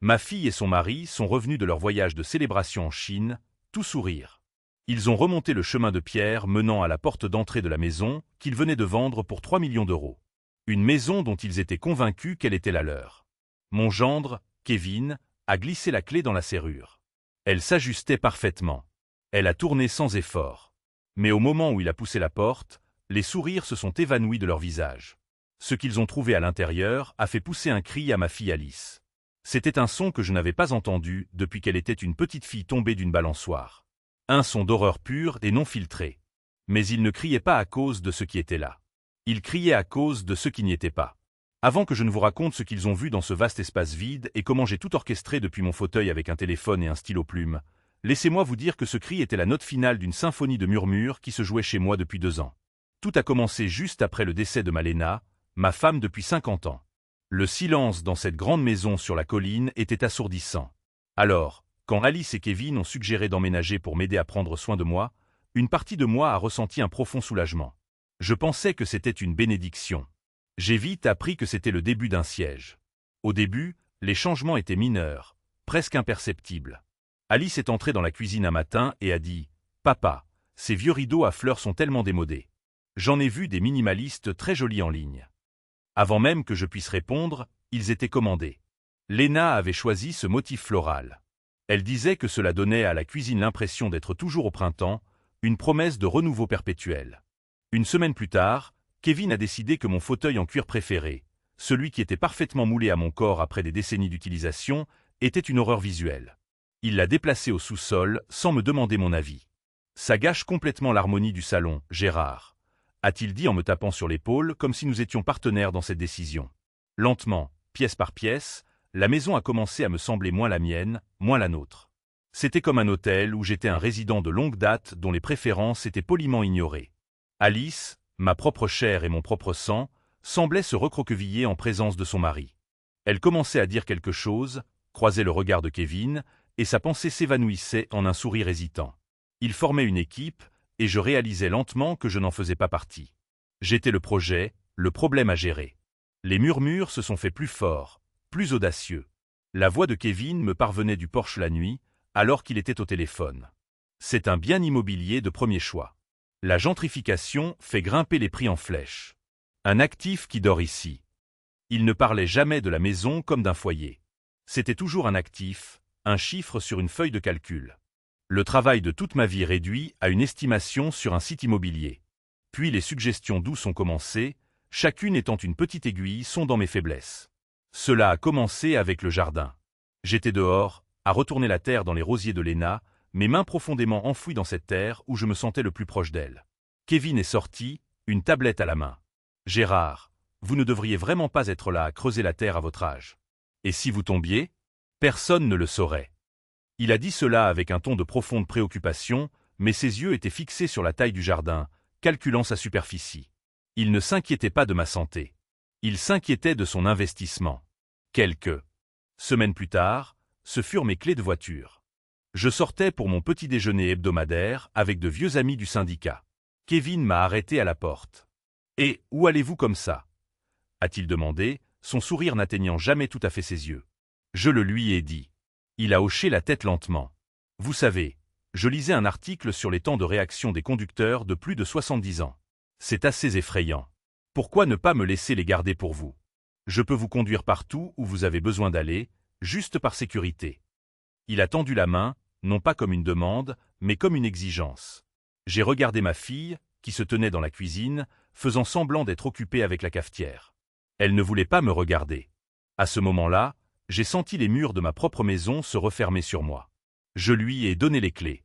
Ma fille et son mari sont revenus de leur voyage de célébration en Chine, tout sourire. Ils ont remonté le chemin de pierre menant à la porte d'entrée de la maison qu'ils venaient de vendre pour 3 millions d'euros. Une maison dont ils étaient convaincus qu'elle était la leur. Mon gendre, Kevin, a glissé la clé dans la serrure. Elle s'ajustait parfaitement. Elle a tourné sans effort. Mais au moment où il a poussé la porte, les sourires se sont évanouis de leur visage. Ce qu'ils ont trouvé à l'intérieur a fait pousser un cri à ma fille Alice. C'était un son que je n'avais pas entendu depuis qu'elle était une petite fille tombée d'une balançoire. Un son d'horreur pure et non filtré. Mais ils ne criaient pas à cause de ce qui était là. Ils criaient à cause de ce qui n'y était pas. Avant que je ne vous raconte ce qu'ils ont vu dans ce vaste espace vide et comment j'ai tout orchestré depuis mon fauteuil avec un téléphone et un stylo plume, laissez-moi vous dire que ce cri était la note finale d'une symphonie de murmures qui se jouait chez moi depuis 2 ans. Tout a commencé juste après le décès de Malena, ma femme depuis 50 ans. Le silence dans cette grande maison sur la colline était assourdissant. Alors, quand Alice et Kevin ont suggéré d'emménager pour m'aider à prendre soin de moi, une partie de moi a ressenti un profond soulagement. Je pensais que c'était une bénédiction. J'ai vite appris que c'était le début d'un siège. Au début, les changements étaient mineurs, presque imperceptibles. Alice est entrée dans la cuisine un matin et a dit « Papa, ces vieux rideaux à fleurs sont tellement démodés. J'en ai vu des minimalistes très jolis en ligne. » Avant même que je puisse répondre, ils étaient commandés. Léna avait choisi ce motif floral. Elle disait que cela donnait à la cuisine l'impression d'être toujours au printemps, une promesse de renouveau perpétuel. Une semaine plus tard, Kevin a décidé que mon fauteuil en cuir préféré, celui qui était parfaitement moulé à mon corps après des décennies d'utilisation, était une horreur visuelle. Il l'a déplacé au sous-sol sans me demander mon avis. Ça gâche complètement l'harmonie du salon, Gérard, a-t-il dit en me tapant sur l'épaule comme si nous étions partenaires dans cette décision. Lentement, pièce par pièce, la maison a commencé à me sembler moins la mienne, moins la nôtre. C'était comme un hôtel où j'étais un résident de longue date dont les préférences étaient poliment ignorées. Alice, ma propre chair et mon propre sang, semblait se recroqueviller en présence de son mari. Elle commençait à dire quelque chose, croisait le regard de Kevin, et sa pensée s'évanouissait en un sourire hésitant. Ils formaient une équipe, et je réalisais lentement que je n'en faisais pas partie. J'étais le projet, le problème à gérer. Les murmures se sont faits plus forts, plus audacieux. La voix de Kevin me parvenait du porche la nuit, alors qu'il était au téléphone. C'est un bien immobilier de premier choix. La gentrification fait grimper les prix en flèche. Un actif qui dort ici. Il ne parlait jamais de la maison comme d'un foyer. C'était toujours un actif, un chiffre sur une feuille de calcul. Le travail de toute ma vie réduit à une estimation sur un site immobilier. Puis les suggestions douces ont commencé, chacune étant une petite aiguille sondant mes faiblesses. Cela a commencé avec le jardin. J'étais dehors, à retourner la terre dans les rosiers de Léna, mes mains profondément enfouies dans cette terre où je me sentais le plus proche d'elle. Kevin est sorti, une tablette à la main. « Gérard, vous ne devriez vraiment pas être là à creuser la terre à votre âge. Et si vous tombiez, personne ne le saurait. » Il a dit cela avec un ton de profonde préoccupation, mais ses yeux étaient fixés sur la taille du jardin, calculant sa superficie. Il ne s'inquiétait pas de ma santé. Il s'inquiétait de son investissement. Quelques semaines plus tard, ce furent mes clés de voiture. Je sortais pour mon petit déjeuner hebdomadaire avec de vieux amis du syndicat. Kevin m'a arrêté à la porte. « Et où allez-vous comme ça ?» a-t-il demandé, son sourire n'atteignant jamais tout à fait ses yeux. Je le lui ai dit. Il a hoché la tête lentement. « Vous savez, je lisais un article sur les temps de réaction des conducteurs de plus de 70 ans. C'est assez effrayant. Pourquoi ne pas me laisser les garder pour vous? Je peux vous conduire partout où vous avez besoin d'aller, juste par sécurité. » Il a tendu la main, non pas comme une demande, mais comme une exigence. J'ai regardé ma fille, qui se tenait dans la cuisine, faisant semblant d'être occupée avec la cafetière. Elle ne voulait pas me regarder. À ce moment-là, j'ai senti les murs de ma propre maison se refermer sur moi. Je lui ai donné les clés.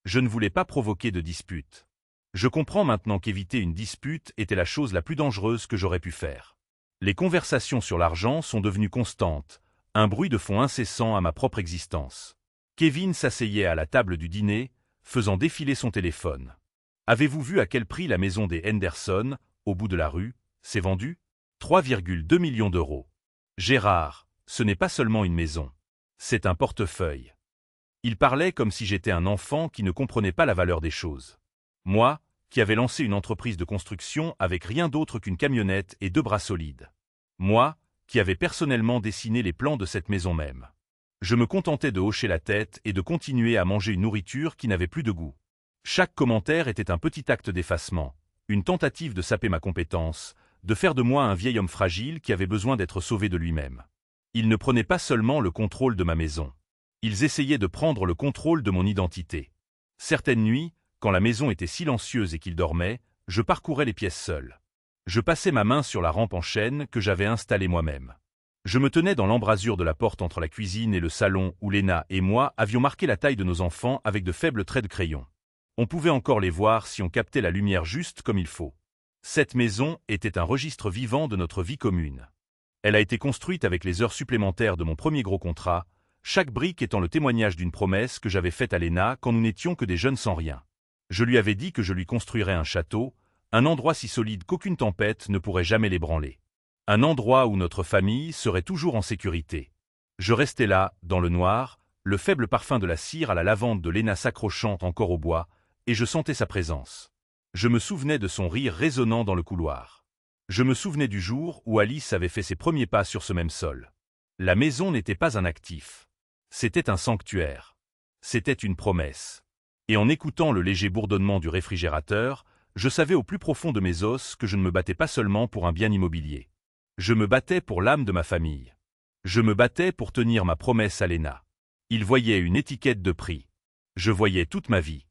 Je ne voulais pas provoquer de dispute. Je comprends maintenant qu'éviter une dispute était la chose la plus dangereuse que j'aurais pu faire. Les conversations sur l'argent sont devenues constantes, un bruit de fond incessant à ma propre existence. Kevin s'asseyait à la table du dîner, faisant défiler son téléphone. « Avez-vous vu à quel prix la maison des Henderson, au bout de la rue, s'est vendue? 3,2 millions d'euros. Gérard, ce n'est pas seulement une maison. C'est un portefeuille. » Il parlait comme si j'étais un enfant qui ne comprenait pas la valeur des choses. Moi, qui avais lancé une entreprise de construction avec rien d'autre qu'une camionnette et 2 bras solides. Moi, qui avais personnellement dessiné les plans de cette maison même. Je me contentais de hocher la tête et de continuer à manger une nourriture qui n'avait plus de goût. Chaque commentaire était un petit acte d'effacement, une tentative de saper ma compétence, de faire de moi un vieil homme fragile qui avait besoin d'être sauvé de lui-même. Ils ne prenaient pas seulement le contrôle de ma maison. Ils essayaient de prendre le contrôle de mon identité. Certaines nuits, quand la maison était silencieuse et qu'ils dormaient, je parcourais les pièces seul. Je passais ma main sur la rampe en chêne que j'avais installée moi-même. Je me tenais dans l'embrasure de la porte entre la cuisine et le salon où Léna et moi avions marqué la taille de nos enfants avec de faibles traits de crayon. On pouvait encore les voir si on captait la lumière juste comme il faut. Cette maison était un registre vivant de notre vie commune. Elle a été construite avec les heures supplémentaires de mon premier gros contrat, chaque brique étant le témoignage d'une promesse que j'avais faite à Léna quand nous n'étions que des jeunes sans rien. Je lui avais dit que je lui construirais un château, un endroit si solide qu'aucune tempête ne pourrait jamais l'ébranler. Un endroit où notre famille serait toujours en sécurité. Je restais là, dans le noir, le faible parfum de la cire à la lavande de Léna s'accrochant encore au bois, et je sentais sa présence. Je me souvenais de son rire résonnant dans le couloir. Je me souvenais du jour où Alice avait fait ses premiers pas sur ce même sol. La maison n'était pas un actif. C'était un sanctuaire. C'était une promesse. Et en écoutant le léger bourdonnement du réfrigérateur, je savais au plus profond de mes os que je ne me battais pas seulement pour un bien immobilier. Je me battais pour l'âme de ma famille. Je me battais pour tenir ma promesse à Léna. Il voyait une étiquette de prix. Je voyais toute ma vie.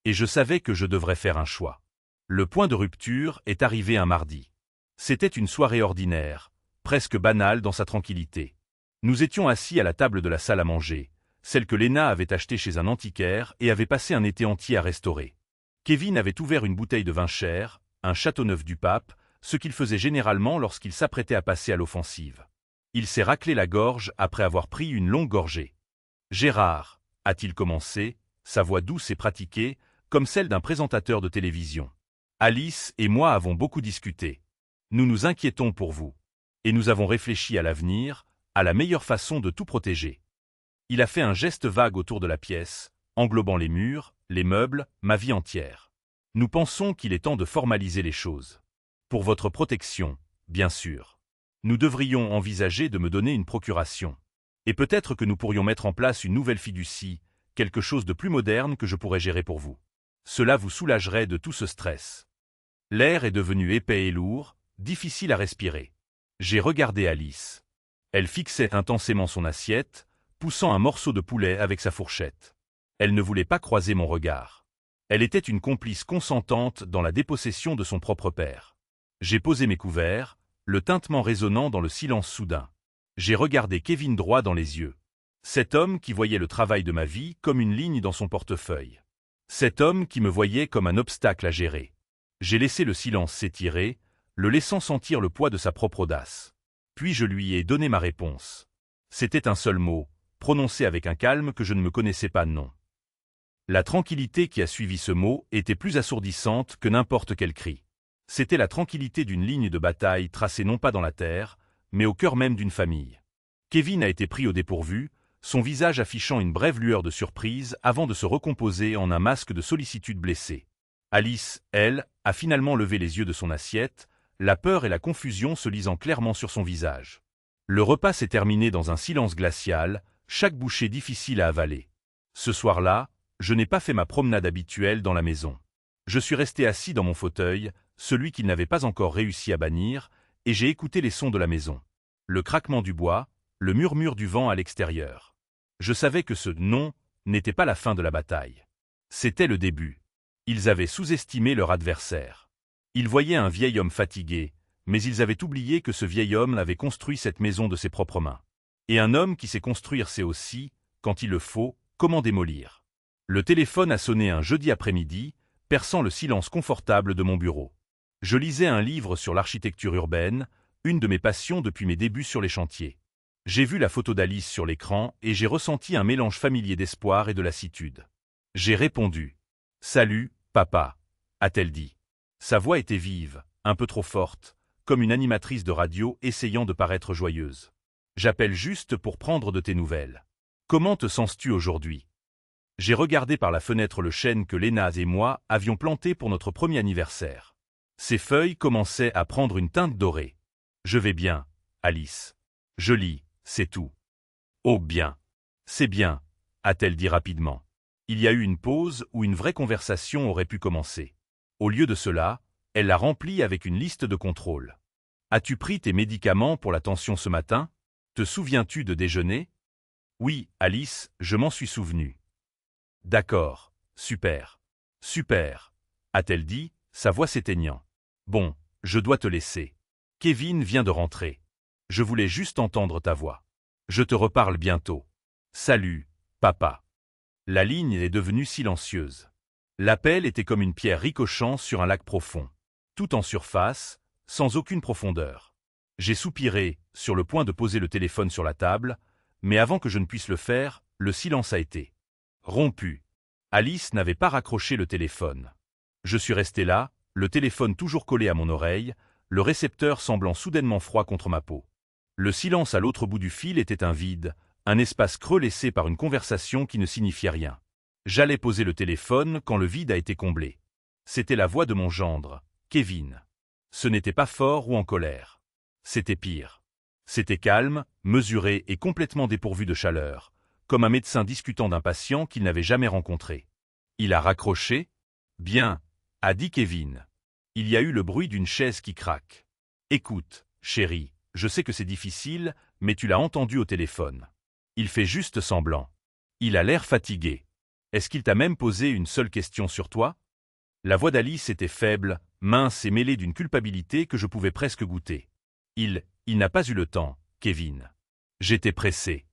Et je savais que je devrais faire un choix. Le point de rupture est arrivé un mardi. C'était une soirée ordinaire, presque banale dans sa tranquillité. Nous étions assis à la table de la salle à manger, celle que Léna avait achetée chez un antiquaire et avait passé un été entier à restaurer. Kevin avait ouvert une bouteille de vin cher, un Châteauneuf du Pape, ce qu'il faisait généralement lorsqu'il s'apprêtait à passer à l'offensive. Il s'est raclé la gorge après avoir pris une longue gorgée. « Gérard », a-t-il commencé, sa voix douce et pratiquée, comme celle d'un présentateur de télévision. « Alice et moi avons beaucoup discuté. Nous nous inquiétons pour vous. Et nous avons réfléchi à l'avenir, à la meilleure façon de tout protéger. » Il a fait un geste vague autour de la pièce, englobant les murs, les meubles, ma vie entière. Nous pensons qu'il est temps de formaliser les choses. Pour votre protection, bien sûr. Nous devrions envisager de me donner une procuration. Et peut-être que nous pourrions mettre en place une nouvelle fiducie, quelque chose de plus moderne que je pourrais gérer pour vous. Cela vous soulagerait de tout ce stress. L'air est devenu épais et lourd, difficile à respirer. J'ai regardé Alice. Elle fixait intensément son assiette, poussant un morceau de poulet avec sa fourchette. Elle ne voulait pas croiser mon regard. Elle était une complice consentante dans la dépossession de son propre père. J'ai posé mes couverts, le tintement résonnant dans le silence soudain. J'ai regardé Kevin droit dans les yeux. Cet homme qui voyait le travail de ma vie comme une ligne dans son portefeuille. Cet homme qui me voyait comme un obstacle à gérer. J'ai laissé le silence s'étirer, le laissant sentir le poids de sa propre audace. Puis je lui ai donné ma réponse. C'était un seul mot, prononcé avec un calme que je ne me connaissais pas non. La tranquillité qui a suivi ce mot était plus assourdissante que n'importe quel cri. C'était la tranquillité d'une ligne de bataille tracée non pas dans la terre, mais au cœur même d'une famille. Kevin a été pris au dépourvu, son visage affichant une brève lueur de surprise avant de se recomposer en un masque de sollicitude blessée. Alice, elle, a finalement levé les yeux de son assiette, la peur et la confusion se lisant clairement sur son visage. Le repas s'est terminé dans un silence glacial, chaque bouchée difficile à avaler. Ce soir-là, je n'ai pas fait ma promenade habituelle dans la maison. Je suis resté assis dans mon fauteuil, celui qu'il n'avait pas encore réussi à bannir, et j'ai écouté les sons de la maison. Le craquement du bois, le murmure du vent à l'extérieur. Je savais que ce « non » n'était pas la fin de la bataille. C'était le début. Ils avaient sous-estimé leur adversaire. Ils voyaient un vieil homme fatigué, mais ils avaient oublié que ce vieil homme avait construit cette maison de ses propres mains. Et un homme qui sait construire sait aussi, quand il le faut, comment démolir. Le téléphone a sonné un jeudi après-midi, perçant le silence confortable de mon bureau. Je lisais un livre sur l'architecture urbaine, une de mes passions depuis mes débuts sur les chantiers. J'ai vu la photo d'Alice sur l'écran et j'ai ressenti un mélange familier d'espoir et de lassitude. J'ai répondu. « Salut, papa », a-t-elle dit. Sa voix était vive, un peu trop forte, comme une animatrice de radio essayant de paraître joyeuse. « J'appelle juste pour prendre de tes nouvelles. Comment te sens-tu aujourd'hui ?» J'ai regardé par la fenêtre le chêne que Léna et moi avions planté pour notre premier anniversaire. Ses feuilles commençaient à prendre une teinte dorée. « Je vais bien, Alice. Je lis, c'est tout. »« Oh bien. » C'est bien, a-t-elle dit rapidement. Il y a eu une pause où une vraie conversation aurait pu commencer. Au lieu de cela, elle l'a remplie avec une liste de contrôles. As-tu pris tes médicaments pour la tension ce matin? Te souviens-tu de déjeuner? Oui, Alice, je m'en suis souvenu. D'accord, super. Super, a-t-elle dit, sa voix s'éteignant. Bon, je dois te laisser. Kevin vient de rentrer. Je voulais juste entendre ta voix. Je te reparle bientôt. Salut, papa. La ligne est devenue silencieuse. L'appel était comme une pierre ricochant sur un lac profond. Tout en surface, sans aucune profondeur. J'ai soupiré, sur le point de poser le téléphone sur la table, mais avant que je ne puisse le faire, le silence a été rompu. Alice n'avait pas raccroché le téléphone. Je suis resté là, le téléphone toujours collé à mon oreille, le récepteur semblant soudainement froid contre ma peau. Le silence à l'autre bout du fil était un vide, un espace creux laissé par une conversation qui ne signifiait rien. J'allais poser le téléphone quand le vide a été comblé. C'était la voix de mon gendre, Kevin. Ce n'était pas fort ou en colère. C'était pire. C'était calme, mesuré et complètement dépourvu de chaleur, comme un médecin discutant d'un patient qu'il n'avait jamais rencontré. Il a raccroché? Bien, a dit Kevin. Il y a eu le bruit d'une chaise qui craque. Écoute, chérie, je sais que c'est difficile, mais tu l'as entendu au téléphone. Il fait juste semblant. Il a l'air fatigué. Est-ce qu'il t'a même posé une seule question sur toi? La voix d'Alice était faible, mince et mêlée d'une culpabilité que je pouvais presque goûter. Il n'a pas eu le temps, Kevin. J'étais pressé.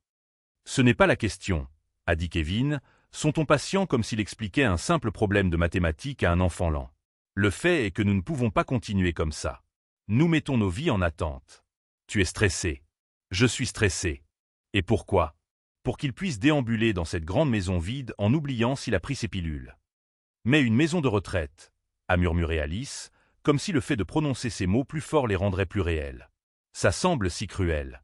Ce n'est pas la question, a dit Kevin, son ton patient comme s'il expliquait un simple problème de mathématiques à un enfant lent. Le fait est que nous ne pouvons pas continuer comme ça. Nous mettons nos vies en attente. Tu es stressé. Je suis stressé. Et pourquoi? Pour qu'il puisse déambuler dans cette grande maison vide en oubliant s'il a pris ses pilules. Mais une maison de retraite, a murmuré Alice, comme si le fait de prononcer ces mots plus fort les rendrait plus réels. Ça semble si cruel.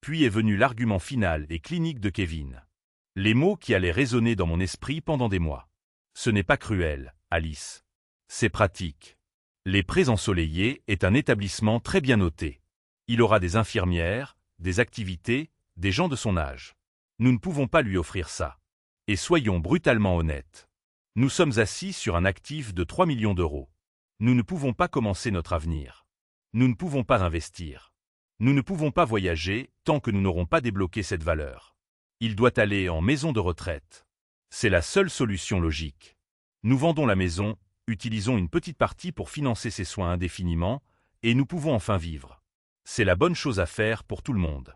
Puis est venu l'argument final et clinique de Kevin. Les mots qui allaient résonner dans mon esprit pendant des mois. Ce n'est pas cruel, Alice. C'est pratique. Les Prés Ensoleillés est un établissement très bien noté. Il aura des infirmières, des activités, des gens de son âge. Nous ne pouvons pas lui offrir ça. Et soyons brutalement honnêtes. Nous sommes assis sur un actif de 3 millions d'euros. Nous ne pouvons pas commencer notre avenir. Nous ne pouvons pas investir. Nous ne pouvons pas voyager tant que nous n'aurons pas débloqué cette valeur. Il doit aller en maison de retraite. C'est la seule solution logique. Nous vendons la maison, utilisons une petite partie pour financer ses soins indéfiniment, et nous pouvons enfin vivre. C'est la bonne chose à faire pour tout le monde.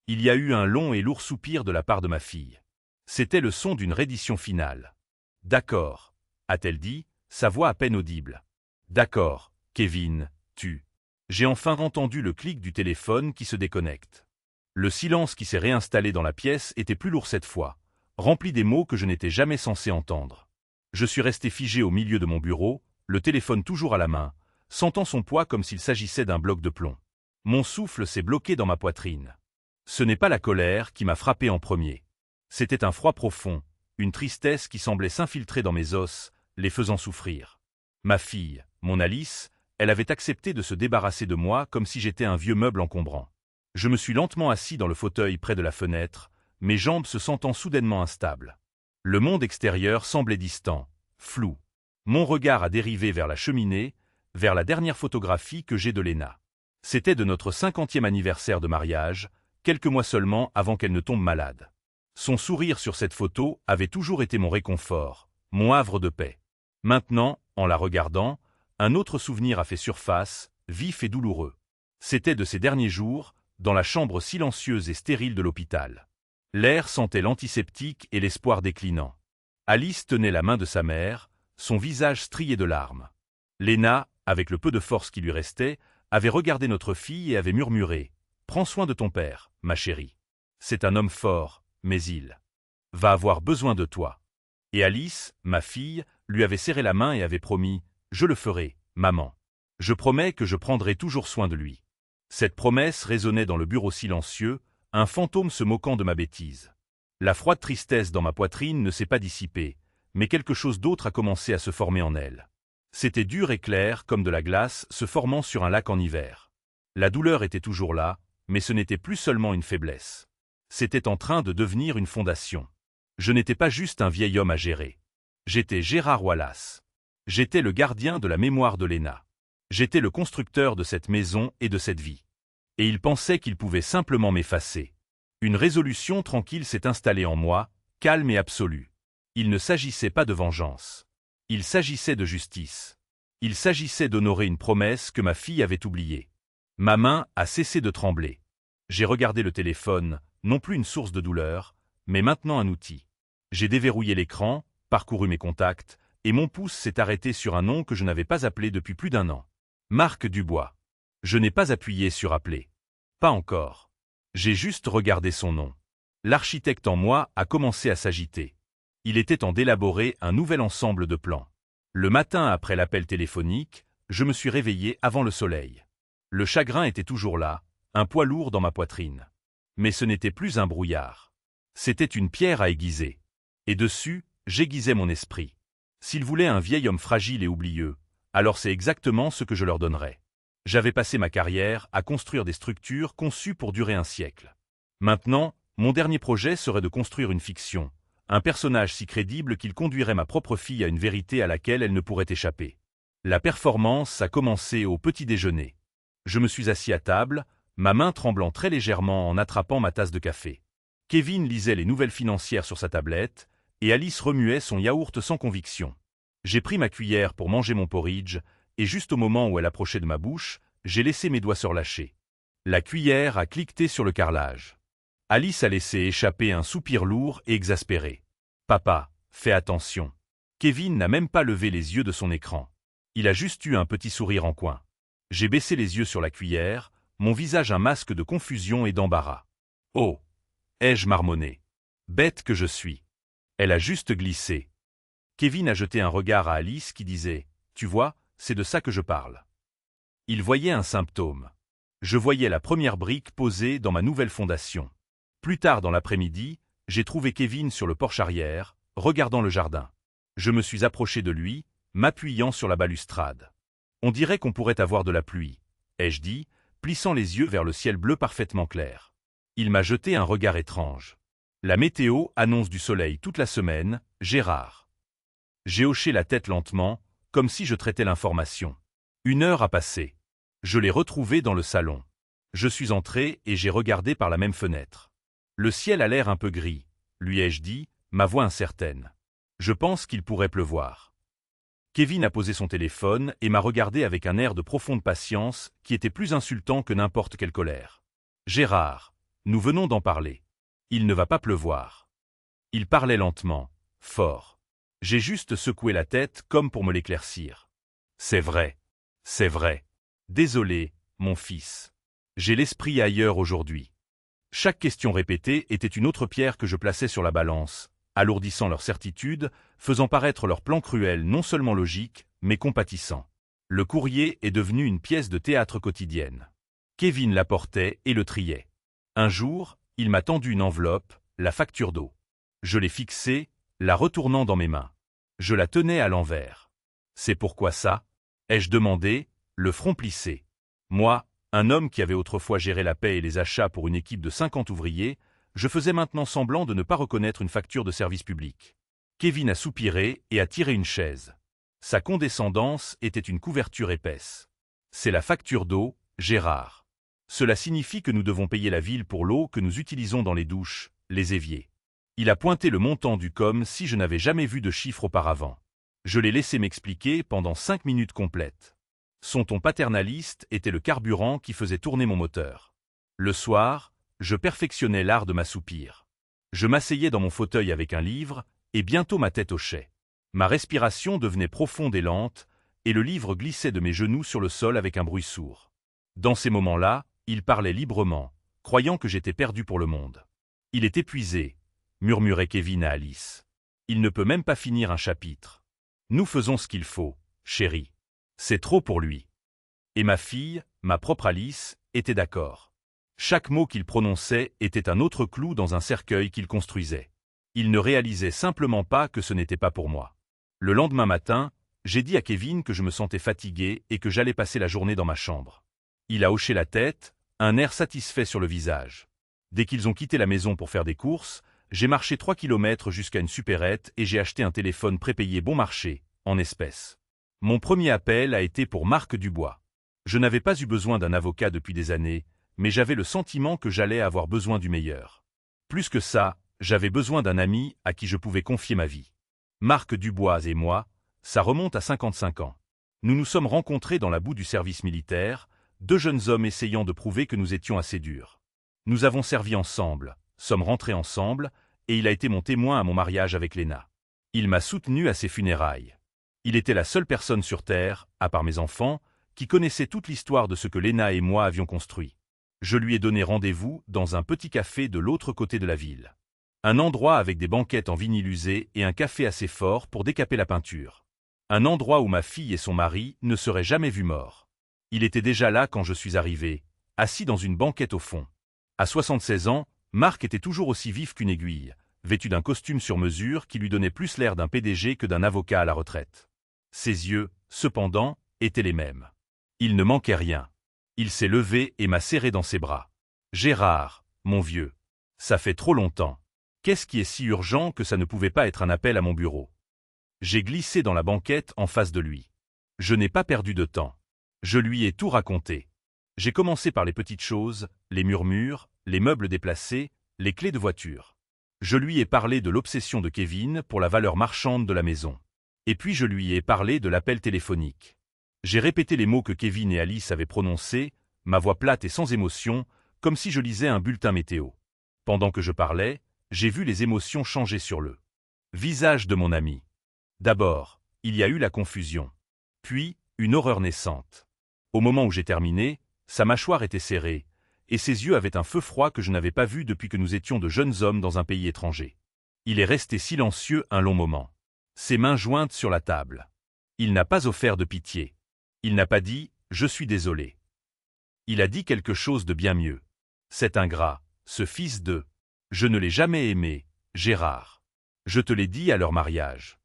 Il y a eu un long et lourd soupir de la part de ma fille. C'était le son d'une reddition finale. D'accord, a-t-elle dit, sa voix à peine audible. D'accord, Kevin, tu. J'ai enfin entendu le clic du téléphone qui se déconnecte. Le silence qui s'est réinstallé dans la pièce était plus lourd cette fois, rempli des mots que je n'étais jamais censé entendre. Je suis resté figé au milieu de mon bureau, le téléphone toujours à la main, sentant son poids comme s'il s'agissait d'un bloc de plomb. Mon souffle s'est bloqué dans ma poitrine. Ce n'est pas la colère qui m'a frappé en premier. C'était un froid profond, une tristesse qui semblait s'infiltrer dans mes os, les faisant souffrir. Ma fille, mon Alice, elle avait accepté de se débarrasser de moi comme si j'étais un vieux meuble encombrant. Je me suis lentement assis dans le fauteuil près de la fenêtre, mes jambes se sentant soudainement instables. Le monde extérieur semblait distant, flou. Mon regard a dérivé vers la cheminée, vers la dernière photographie que j'ai de Léna. C'était de notre 50e anniversaire de mariage, quelques mois seulement avant qu'elle ne tombe malade. Son sourire sur cette photo avait toujours été mon réconfort, mon havre de paix. Maintenant, en la regardant, un autre souvenir a fait surface, vif et douloureux. C'était de ces derniers jours, dans la chambre silencieuse et stérile de l'hôpital. L'air sentait l'antiseptique et l'espoir déclinant. Alice tenait la main de sa mère, son visage strié de larmes. Léna, avec le peu de force qui lui restait, avait regardé notre fille et avait murmuré « Prends soin de ton père, ma chérie. C'est un homme fort, mais il va avoir besoin de toi. » Et Alice, ma fille, lui avait serré la main et avait promis « Je le ferai, maman. Je promets que je prendrai toujours soin de lui. » Cette promesse résonnait dans le bureau silencieux, un fantôme se moquant de ma bêtise. La froide tristesse dans ma poitrine ne s'est pas dissipée, mais quelque chose d'autre a commencé à se former en elle. C'était dur et clair comme de la glace se formant sur un lac en hiver. La douleur était toujours là, mais ce n'était plus seulement une faiblesse. C'était en train de devenir une fondation. Je n'étais pas juste un vieil homme à gérer. J'étais Gérard Wallace. J'étais le gardien de la mémoire de Léna. J'étais le constructeur de cette maison et de cette vie. Et il pensait qu'il pouvait simplement m'effacer. Une résolution tranquille s'est installée en moi, calme et absolue. Il ne s'agissait pas de vengeance. Il s'agissait de justice. Il s'agissait d'honorer une promesse que ma fille avait oubliée. Ma main a cessé de trembler. J'ai regardé le téléphone, non plus une source de douleur, mais maintenant un outil. J'ai déverrouillé l'écran, parcouru mes contacts, et mon pouce s'est arrêté sur un nom que je n'avais pas appelé depuis plus d'1 an. Marc Dubois. Je n'ai pas appuyé sur appeler. Pas encore. J'ai juste regardé son nom. L'architecte en moi a commencé à s'agiter. Il était temps d'élaborer un nouvel ensemble de plans. Le matin après l'appel téléphonique, je me suis réveillé avant le soleil. Le chagrin était toujours là, un poids lourd dans ma poitrine. Mais ce n'était plus un brouillard. C'était une pierre à aiguiser. Et dessus, j'aiguisais mon esprit. S'ils voulaient un vieil homme fragile et oublieux, alors c'est exactement ce que je leur donnerais. J'avais passé ma carrière à construire des structures conçues pour durer un siècle. Maintenant, mon dernier projet serait de construire une fiction, un personnage si crédible qu'il conduirait ma propre fille à une vérité à laquelle elle ne pourrait échapper. La performance a commencé au petit déjeuner. Je me suis assis à table, ma main tremblant très légèrement en attrapant ma tasse de café. Kevin lisait les nouvelles financières sur sa tablette, et Alice remuait son yaourt sans conviction. J'ai pris ma cuillère pour manger mon porridge, et juste au moment où elle approchait de ma bouche, j'ai laissé mes doigts se relâcher. La cuillère a cliqueté sur le carrelage. Alice a laissé échapper un soupir lourd et exaspéré. « Papa, fais attention. » Kevin n'a même pas levé les yeux de son écran. Il a juste eu un petit sourire en coin. J'ai baissé les yeux sur la cuillère, mon visage un masque de confusion et d'embarras. « Oh !» ai-je marmonné. Bête que je suis. Elle a juste glissé. Kevin a jeté un regard à Alice qui disait « Tu vois, c'est de ça que je parle. » Il voyait un symptôme. Je voyais la première brique posée dans ma nouvelle fondation. Plus tard dans l'après-midi, j'ai trouvé Kevin sur le porche arrière, regardant le jardin. Je me suis approché de lui, m'appuyant sur la balustrade. On dirait qu'on pourrait avoir de la pluie, ai-je dit, plissant les yeux vers le ciel bleu parfaitement clair. Il m'a jeté un regard étrange. La météo annonce du soleil toute la semaine, Gérard. J'ai hoché la tête lentement, comme si je traitais l'information. 1 heure a passé. Je l'ai retrouvé dans le salon. Je suis entré et j'ai regardé par la même fenêtre. Le ciel a l'air un peu gris, lui ai-je dit, ma voix incertaine. Je pense qu'il pourrait pleuvoir. Kevin a posé son téléphone et m'a regardé avec un air de profonde patience qui était plus insultant que n'importe quelle colère. Gérard, nous venons d'en parler. Il ne va pas pleuvoir. Il parlait lentement, fort. J'ai juste secoué la tête comme pour me l'éclaircir. C'est vrai. C'est vrai. Désolé, mon fils. J'ai l'esprit ailleurs aujourd'hui. Chaque question répétée était une autre pierre que je plaçais sur la balance, alourdissant leur certitude, faisant paraître leur plan cruel non seulement logique, mais compatissant. Le courrier est devenu une pièce de théâtre quotidienne. Kevin l'apportait et le triait. Un jour, il m'a tendu une enveloppe, la facture d'eau. Je l'ai fixée, la retournant dans mes mains. Je la tenais à l'envers. C'est pourquoi ça ? Ai-je demandé, le front plissé. Moi, un homme qui avait autrefois géré la paie et les achats pour une équipe de 50 ouvriers, je faisais maintenant semblant de ne pas reconnaître une facture de service public. Kevin a soupiré et a tiré une chaise. Sa condescendance était une couverture épaisse. C'est la facture d'eau, Gérard. Cela signifie que nous devons payer la ville pour l'eau que nous utilisons dans les douches, les éviers. Il a pointé le montant du comme si je n'avais jamais vu de chiffre auparavant. Je l'ai laissé m'expliquer pendant 5 minutes complètes. Son ton paternaliste était le carburant qui faisait tourner mon moteur. Le soir, je perfectionnais l'art de m'assoupir. Je m'asseyais dans mon fauteuil avec un livre, et bientôt ma tête hochait. Ma respiration devenait profonde et lente, et le livre glissait de mes genoux sur le sol avec un bruit sourd. Dans ces moments-là, il parlait librement, croyant que j'étais perdu pour le monde. Il est épuisé, murmurait Kevin à Alice. Il ne peut même pas finir un chapitre. Nous faisons ce qu'il faut, chérie. C'est trop pour lui. Et ma fille, ma propre Alice, était d'accord. Chaque mot qu'il prononçait était un autre clou dans un cercueil qu'il construisait. Il ne réalisait simplement pas que ce n'était pas pour moi. Le lendemain matin, j'ai dit à Kevin que je me sentais fatigué et que j'allais passer la journée dans ma chambre. Il a hoché la tête, un air satisfait sur le visage. Dès qu'ils ont quitté la maison pour faire des courses, j'ai marché 3 kilomètres jusqu'à une supérette et j'ai acheté un téléphone prépayé bon marché, en espèces. Mon premier appel a été pour Marc Dubois. Je n'avais pas eu besoin d'un avocat depuis des années, mais j'avais le sentiment que j'allais avoir besoin du meilleur. Plus que ça, j'avais besoin d'un ami à qui je pouvais confier ma vie. Marc Dubois et moi, ça remonte à 55 ans. Nous nous sommes rencontrés dans la boue du service militaire, deux jeunes hommes essayant de prouver que nous étions assez durs. Nous avons servi ensemble, sommes rentrés ensemble, et il a été mon témoin à mon mariage avec Léna. Il m'a soutenu à ses funérailles. Il était la seule personne sur Terre, à part mes enfants, qui connaissait toute l'histoire de ce que Léna et moi avions construit. Je lui ai donné rendez-vous dans un petit café de l'autre côté de la ville. Un endroit avec des banquettes en vinyle usé et un café assez fort pour décaper la peinture. Un endroit où ma fille et son mari ne seraient jamais vus morts. Il était déjà là quand je suis arrivé, assis dans une banquette au fond. À 76 ans, Marc était toujours aussi vif qu'une aiguille, vêtu d'un costume sur mesure qui lui donnait plus l'air d'un PDG que d'un avocat à la retraite. Ses yeux, cependant, étaient les mêmes. Il ne manquait rien. Il s'est levé et m'a serré dans ses bras. « Gérard, mon vieux, ça fait trop longtemps. Qu'est-ce qui est si urgent que ça ne pouvait pas être un appel à mon bureau ?» J'ai glissé dans la banquette en face de lui. Je n'ai pas perdu de temps. Je lui ai tout raconté. J'ai commencé par les petites choses, les murmures, les meubles déplacés, les clés de voiture. Je lui ai parlé de l'obsession de Kevin pour la valeur marchande de la maison. Et puis je lui ai parlé de l'appel téléphonique. J'ai répété les mots que Kevin et Alice avaient prononcés, ma voix plate et sans émotion, comme si je lisais un bulletin météo. Pendant que je parlais, j'ai vu les émotions changer sur le visage de mon ami. D'abord, il y a eu la confusion. Puis, une horreur naissante. Au moment où j'ai terminé, sa mâchoire était serrée, et ses yeux avaient un feu froid que je n'avais pas vu depuis que nous étions de jeunes hommes dans un pays étranger. Il est resté silencieux un long moment. Ses mains jointes sur la table. Il n'a pas offert de pitié. Il n'a pas dit « je suis désolé ». Il a dit quelque chose de bien mieux. Cet ingrat, ce fils de... Je ne l'ai jamais aimé, Gérard. Je te l'ai dit à leur mariage.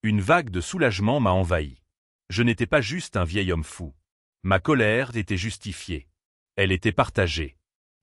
Une vague de soulagement m'a envahi. Je n'étais pas juste un vieil homme fou. Ma colère était justifiée. Elle était partagée.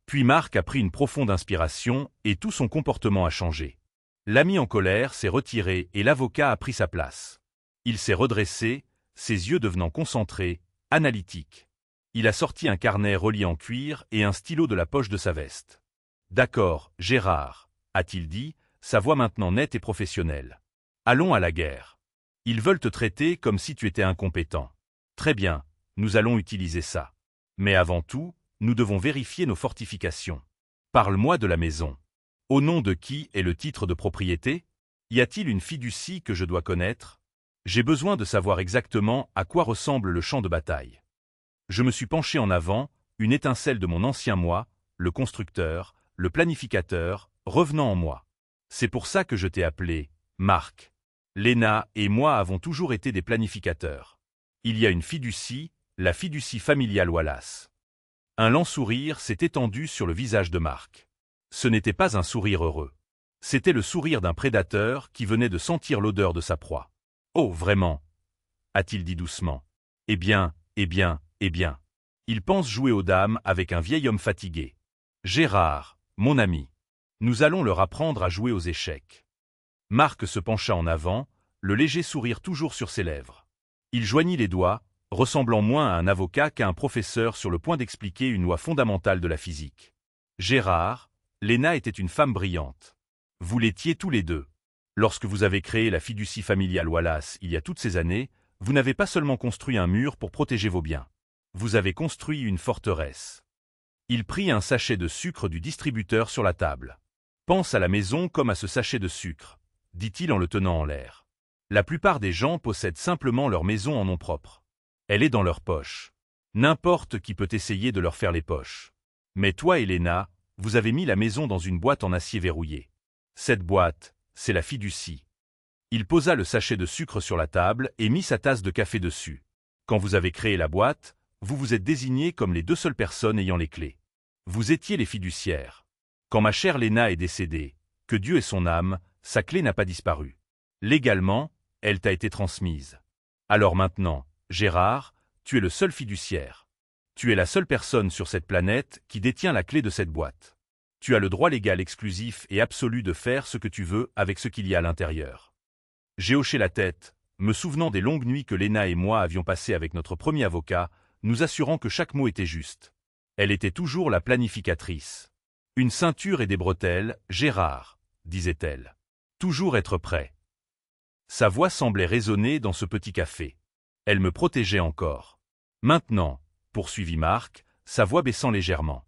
Puis Marc a pris une profonde inspiration et tout son comportement a changé. L'ami en colère s'est retiré et l'avocat a pris sa place. Il s'est redressé, ses yeux devenant concentrés, analytiques. Il a sorti un carnet relié en cuir et un stylo de la poche de sa veste. « D'accord, Gérard, » a-t-il dit, sa voix maintenant nette et professionnelle. « Allons à la guerre. Ils veulent te traiter comme si tu étais incompétent. Très bien, nous allons utiliser ça. Mais avant tout, nous devons vérifier nos fortifications. Parle-moi de la maison. Au nom de qui est le titre de propriété? Y a-t-il une fiducie que je dois connaître? J'ai besoin de savoir exactement à quoi ressemble le champ de bataille. » Je me suis penché en avant, une étincelle de mon ancien moi, le constructeur, le planificateur, revenant en moi. C'est pour ça que je t'ai appelé, Marc. Léna et moi avons toujours été des planificateurs. Il y a une fiducie, la fiducie familiale Wallace. Un lent sourire s'est étendu sur le visage de Marc. Ce n'était pas un sourire heureux. C'était le sourire d'un prédateur qui venait de sentir l'odeur de sa proie. « Oh, vraiment » a-t-il dit doucement. « Eh bien, eh bien, eh bien. Il pense jouer aux dames avec un vieil homme fatigué. Gérard, mon ami. Nous allons leur apprendre à jouer aux échecs. » Marc se pencha en avant, le léger sourire toujours sur ses lèvres. Il joignit les doigts, ressemblant moins à un avocat qu'à un professeur sur le point d'expliquer une loi fondamentale de la physique. « Gérard, Léna était une femme brillante. Vous l'étiez tous les deux. Lorsque vous avez créé la fiducie familiale Wallace il y a toutes ces années, vous n'avez pas seulement construit un mur pour protéger vos biens. Vous avez construit une forteresse. » Il prit un sachet de sucre du distributeur sur la table. « Pense à la maison comme à ce sachet de sucre, » dit-il en le tenant en l'air. La plupart des gens possèdent simplement leur maison en nom propre. Elle est dans leur poche. N'importe qui peut essayer de leur faire les poches. Mais toi et Léna, vous avez mis la maison dans une boîte en acier verrouillé. Cette boîte, c'est la fiducie. Il posa le sachet de sucre sur la table et mit sa tasse de café dessus. Quand vous avez créé la boîte, vous vous êtes désignés comme les deux seules personnes ayant les clés. Vous étiez les fiduciaires. Quand ma chère Léna est décédée, que Dieu ait son âme, sa clé n'a pas disparu. Légalement, elle t'a été transmise. Alors maintenant, Gérard, tu es le seul fiduciaire. Tu es la seule personne sur cette planète qui détient la clé de cette boîte. Tu as le droit légal exclusif et absolu de faire ce que tu veux avec ce qu'il y a à l'intérieur. J'ai hoché la tête, me souvenant des longues nuits que Léna et moi avions passées avec notre premier avocat, nous assurant que chaque mot était juste. Elle était toujours la planificatrice. Une ceinture et des bretelles, Gérard, disait-elle. Toujours être prêt. Sa voix semblait résonner dans ce petit café. Elle me protégeait encore. Maintenant, poursuivit Marc, sa voix baissant légèrement.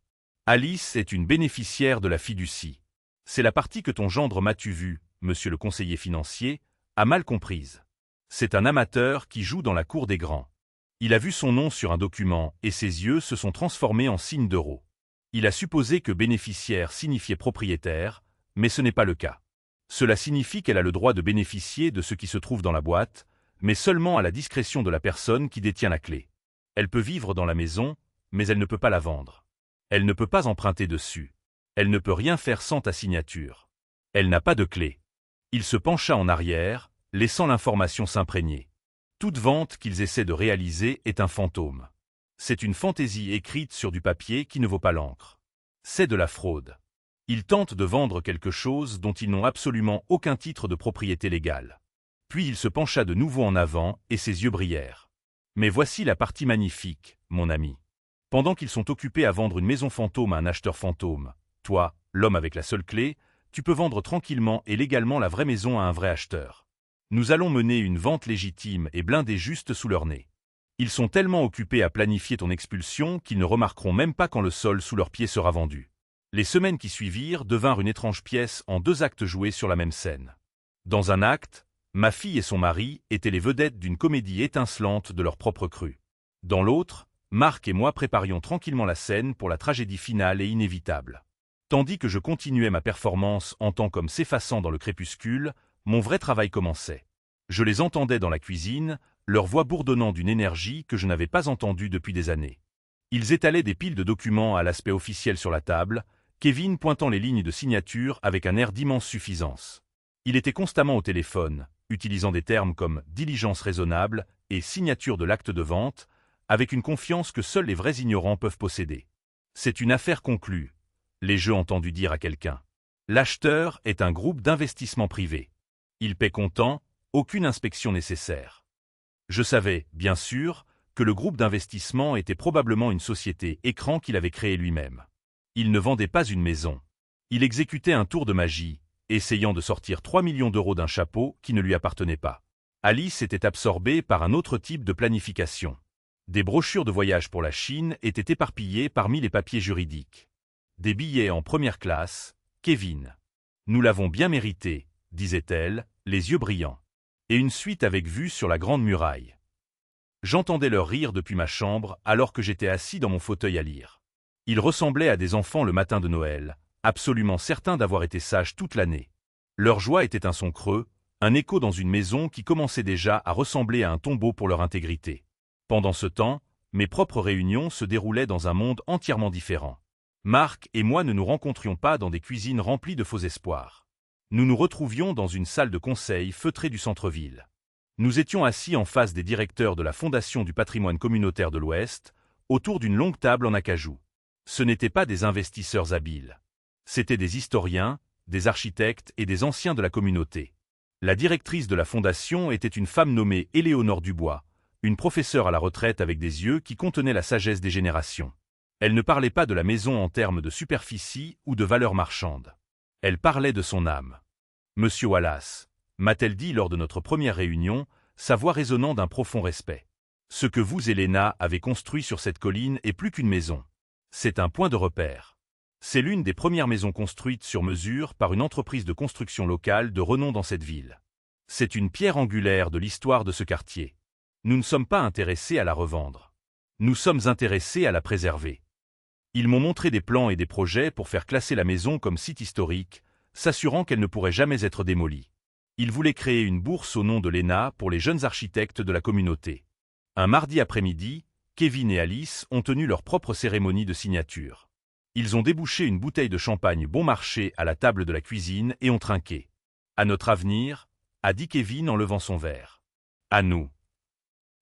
Alice est une bénéficiaire de la fiducie. C'est la partie que ton gendre m'as-tu vu, monsieur le conseiller financier, a mal comprise. C'est un amateur qui joue dans la cour des grands. Il a vu son nom sur un document et ses yeux se sont transformés en signes d'euro. Il a supposé que bénéficiaire signifiait propriétaire, mais ce n'est pas le cas. Cela signifie qu'elle a le droit de bénéficier de ce qui se trouve dans la boîte, mais seulement à la discrétion de la personne qui détient la clé. Elle peut vivre dans la maison, mais elle ne peut pas la vendre. Elle ne peut pas emprunter dessus. Elle ne peut rien faire sans ta signature. Elle n'a pas de clé. Il se pencha en arrière, laissant l'information s'imprégner. Toute vente qu'ils essaient de réaliser est un fantôme. C'est une fantaisie écrite sur du papier qui ne vaut pas l'encre. C'est de la fraude. Ils tentent de vendre quelque chose dont ils n'ont absolument aucun titre de propriété légale. Puis il se pencha de nouveau en avant et ses yeux brillèrent. Mais voici la partie magnifique, mon ami. Pendant qu'ils sont occupés à vendre une maison fantôme à un acheteur fantôme, toi, l'homme avec la seule clé, tu peux vendre tranquillement et légalement la vraie maison à un vrai acheteur. Nous allons mener une vente légitime et blindée juste sous leur nez. Ils sont tellement occupés à planifier ton expulsion qu'ils ne remarqueront même pas quand le sol sous leurs pieds sera vendu. Les semaines qui suivirent devinrent une étrange pièce en 2 actes joués sur la même scène. Dans un acte, ma fille et son mari étaient les vedettes d'une comédie étincelante de leur propre crue. Dans l'autre, Marc et moi préparions tranquillement la scène pour la tragédie finale et inévitable. Tandis que je continuais ma performance en tant qu'homme s'effaçant dans le crépuscule, mon vrai travail commençait. Je les entendais dans la cuisine, leur voix bourdonnant d'une énergie que je n'avais pas entendue depuis des années. Ils étalaient des piles de documents à l'aspect officiel sur la table, Kevin pointant les lignes de signature avec un air d'immense suffisance. Il était constamment au téléphone, utilisant des termes comme « diligence raisonnable » et « signature de l'acte de vente », avec une confiance que seuls les vrais ignorants peuvent posséder. C'est une affaire conclue, l'ai-je entendu dire à quelqu'un. L'acheteur est un groupe d'investissement privé. Il paie comptant, aucune inspection nécessaire. Je savais, bien sûr, que le groupe d'investissement était probablement une société écran qu'il avait créée lui-même. Il ne vendait pas une maison. Il exécutait un tour de magie, essayant de sortir 3 millions d'euros d'un chapeau qui ne lui appartenait pas. Alice était absorbée par un autre type de planification. Des brochures de voyage pour la Chine étaient éparpillées parmi les papiers juridiques. Des billets en première classe, Kevin. Nous l'avons bien mérité, disait-elle, les yeux brillants. Et une suite avec vue sur la Grande Muraille. J'entendais leur rire depuis ma chambre alors que j'étais assis dans mon fauteuil à lire. Ils ressemblaient à des enfants le matin de Noël, absolument certains d'avoir été sages toute l'année. Leur joie était un son creux, un écho dans une maison qui commençait déjà à ressembler à un tombeau pour leur intégrité. Pendant ce temps, mes propres réunions se déroulaient dans un monde entièrement différent. Marc et moi ne nous rencontrions pas dans des cuisines remplies de faux espoirs. Nous nous retrouvions dans une salle de conseil feutrée du centre-ville. Nous étions assis en face des directeurs de la Fondation du patrimoine communautaire de l'Ouest, autour d'une longue table en acajou. Ce n'étaient pas des investisseurs habiles. C'étaient des historiens, des architectes et des anciens de la communauté. La directrice de la Fondation était une femme nommée Éléonore Dubois, une professeure à la retraite avec des yeux qui contenaient la sagesse des générations. Elle ne parlait pas de la maison en termes de superficie ou de valeur marchande. Elle parlait de son âme. « Monsieur Wallace », m'a-t-elle dit lors de notre première réunion, sa voix résonnant d'un profond respect. « Ce que vous et Léna avez construit sur cette colline est plus qu'une maison. C'est un point de repère. C'est l'une des premières maisons construites sur mesure par une entreprise de construction locale de renom dans cette ville. C'est une pierre angulaire de l'histoire de ce quartier. Nous ne sommes pas intéressés à la revendre. Nous sommes intéressés à la préserver. » Ils m'ont montré des plans et des projets pour faire classer la maison comme site historique, s'assurant qu'elle ne pourrait jamais être démolie. Ils voulaient créer une bourse au nom de Léna pour les jeunes architectes de la communauté. Un mardi après-midi, Kevin et Alice ont tenu leur propre cérémonie de signature. Ils ont débouché une bouteille de champagne bon marché à la table de la cuisine et ont trinqué. « À notre avenir », a dit Kevin en levant son verre. « À nous ».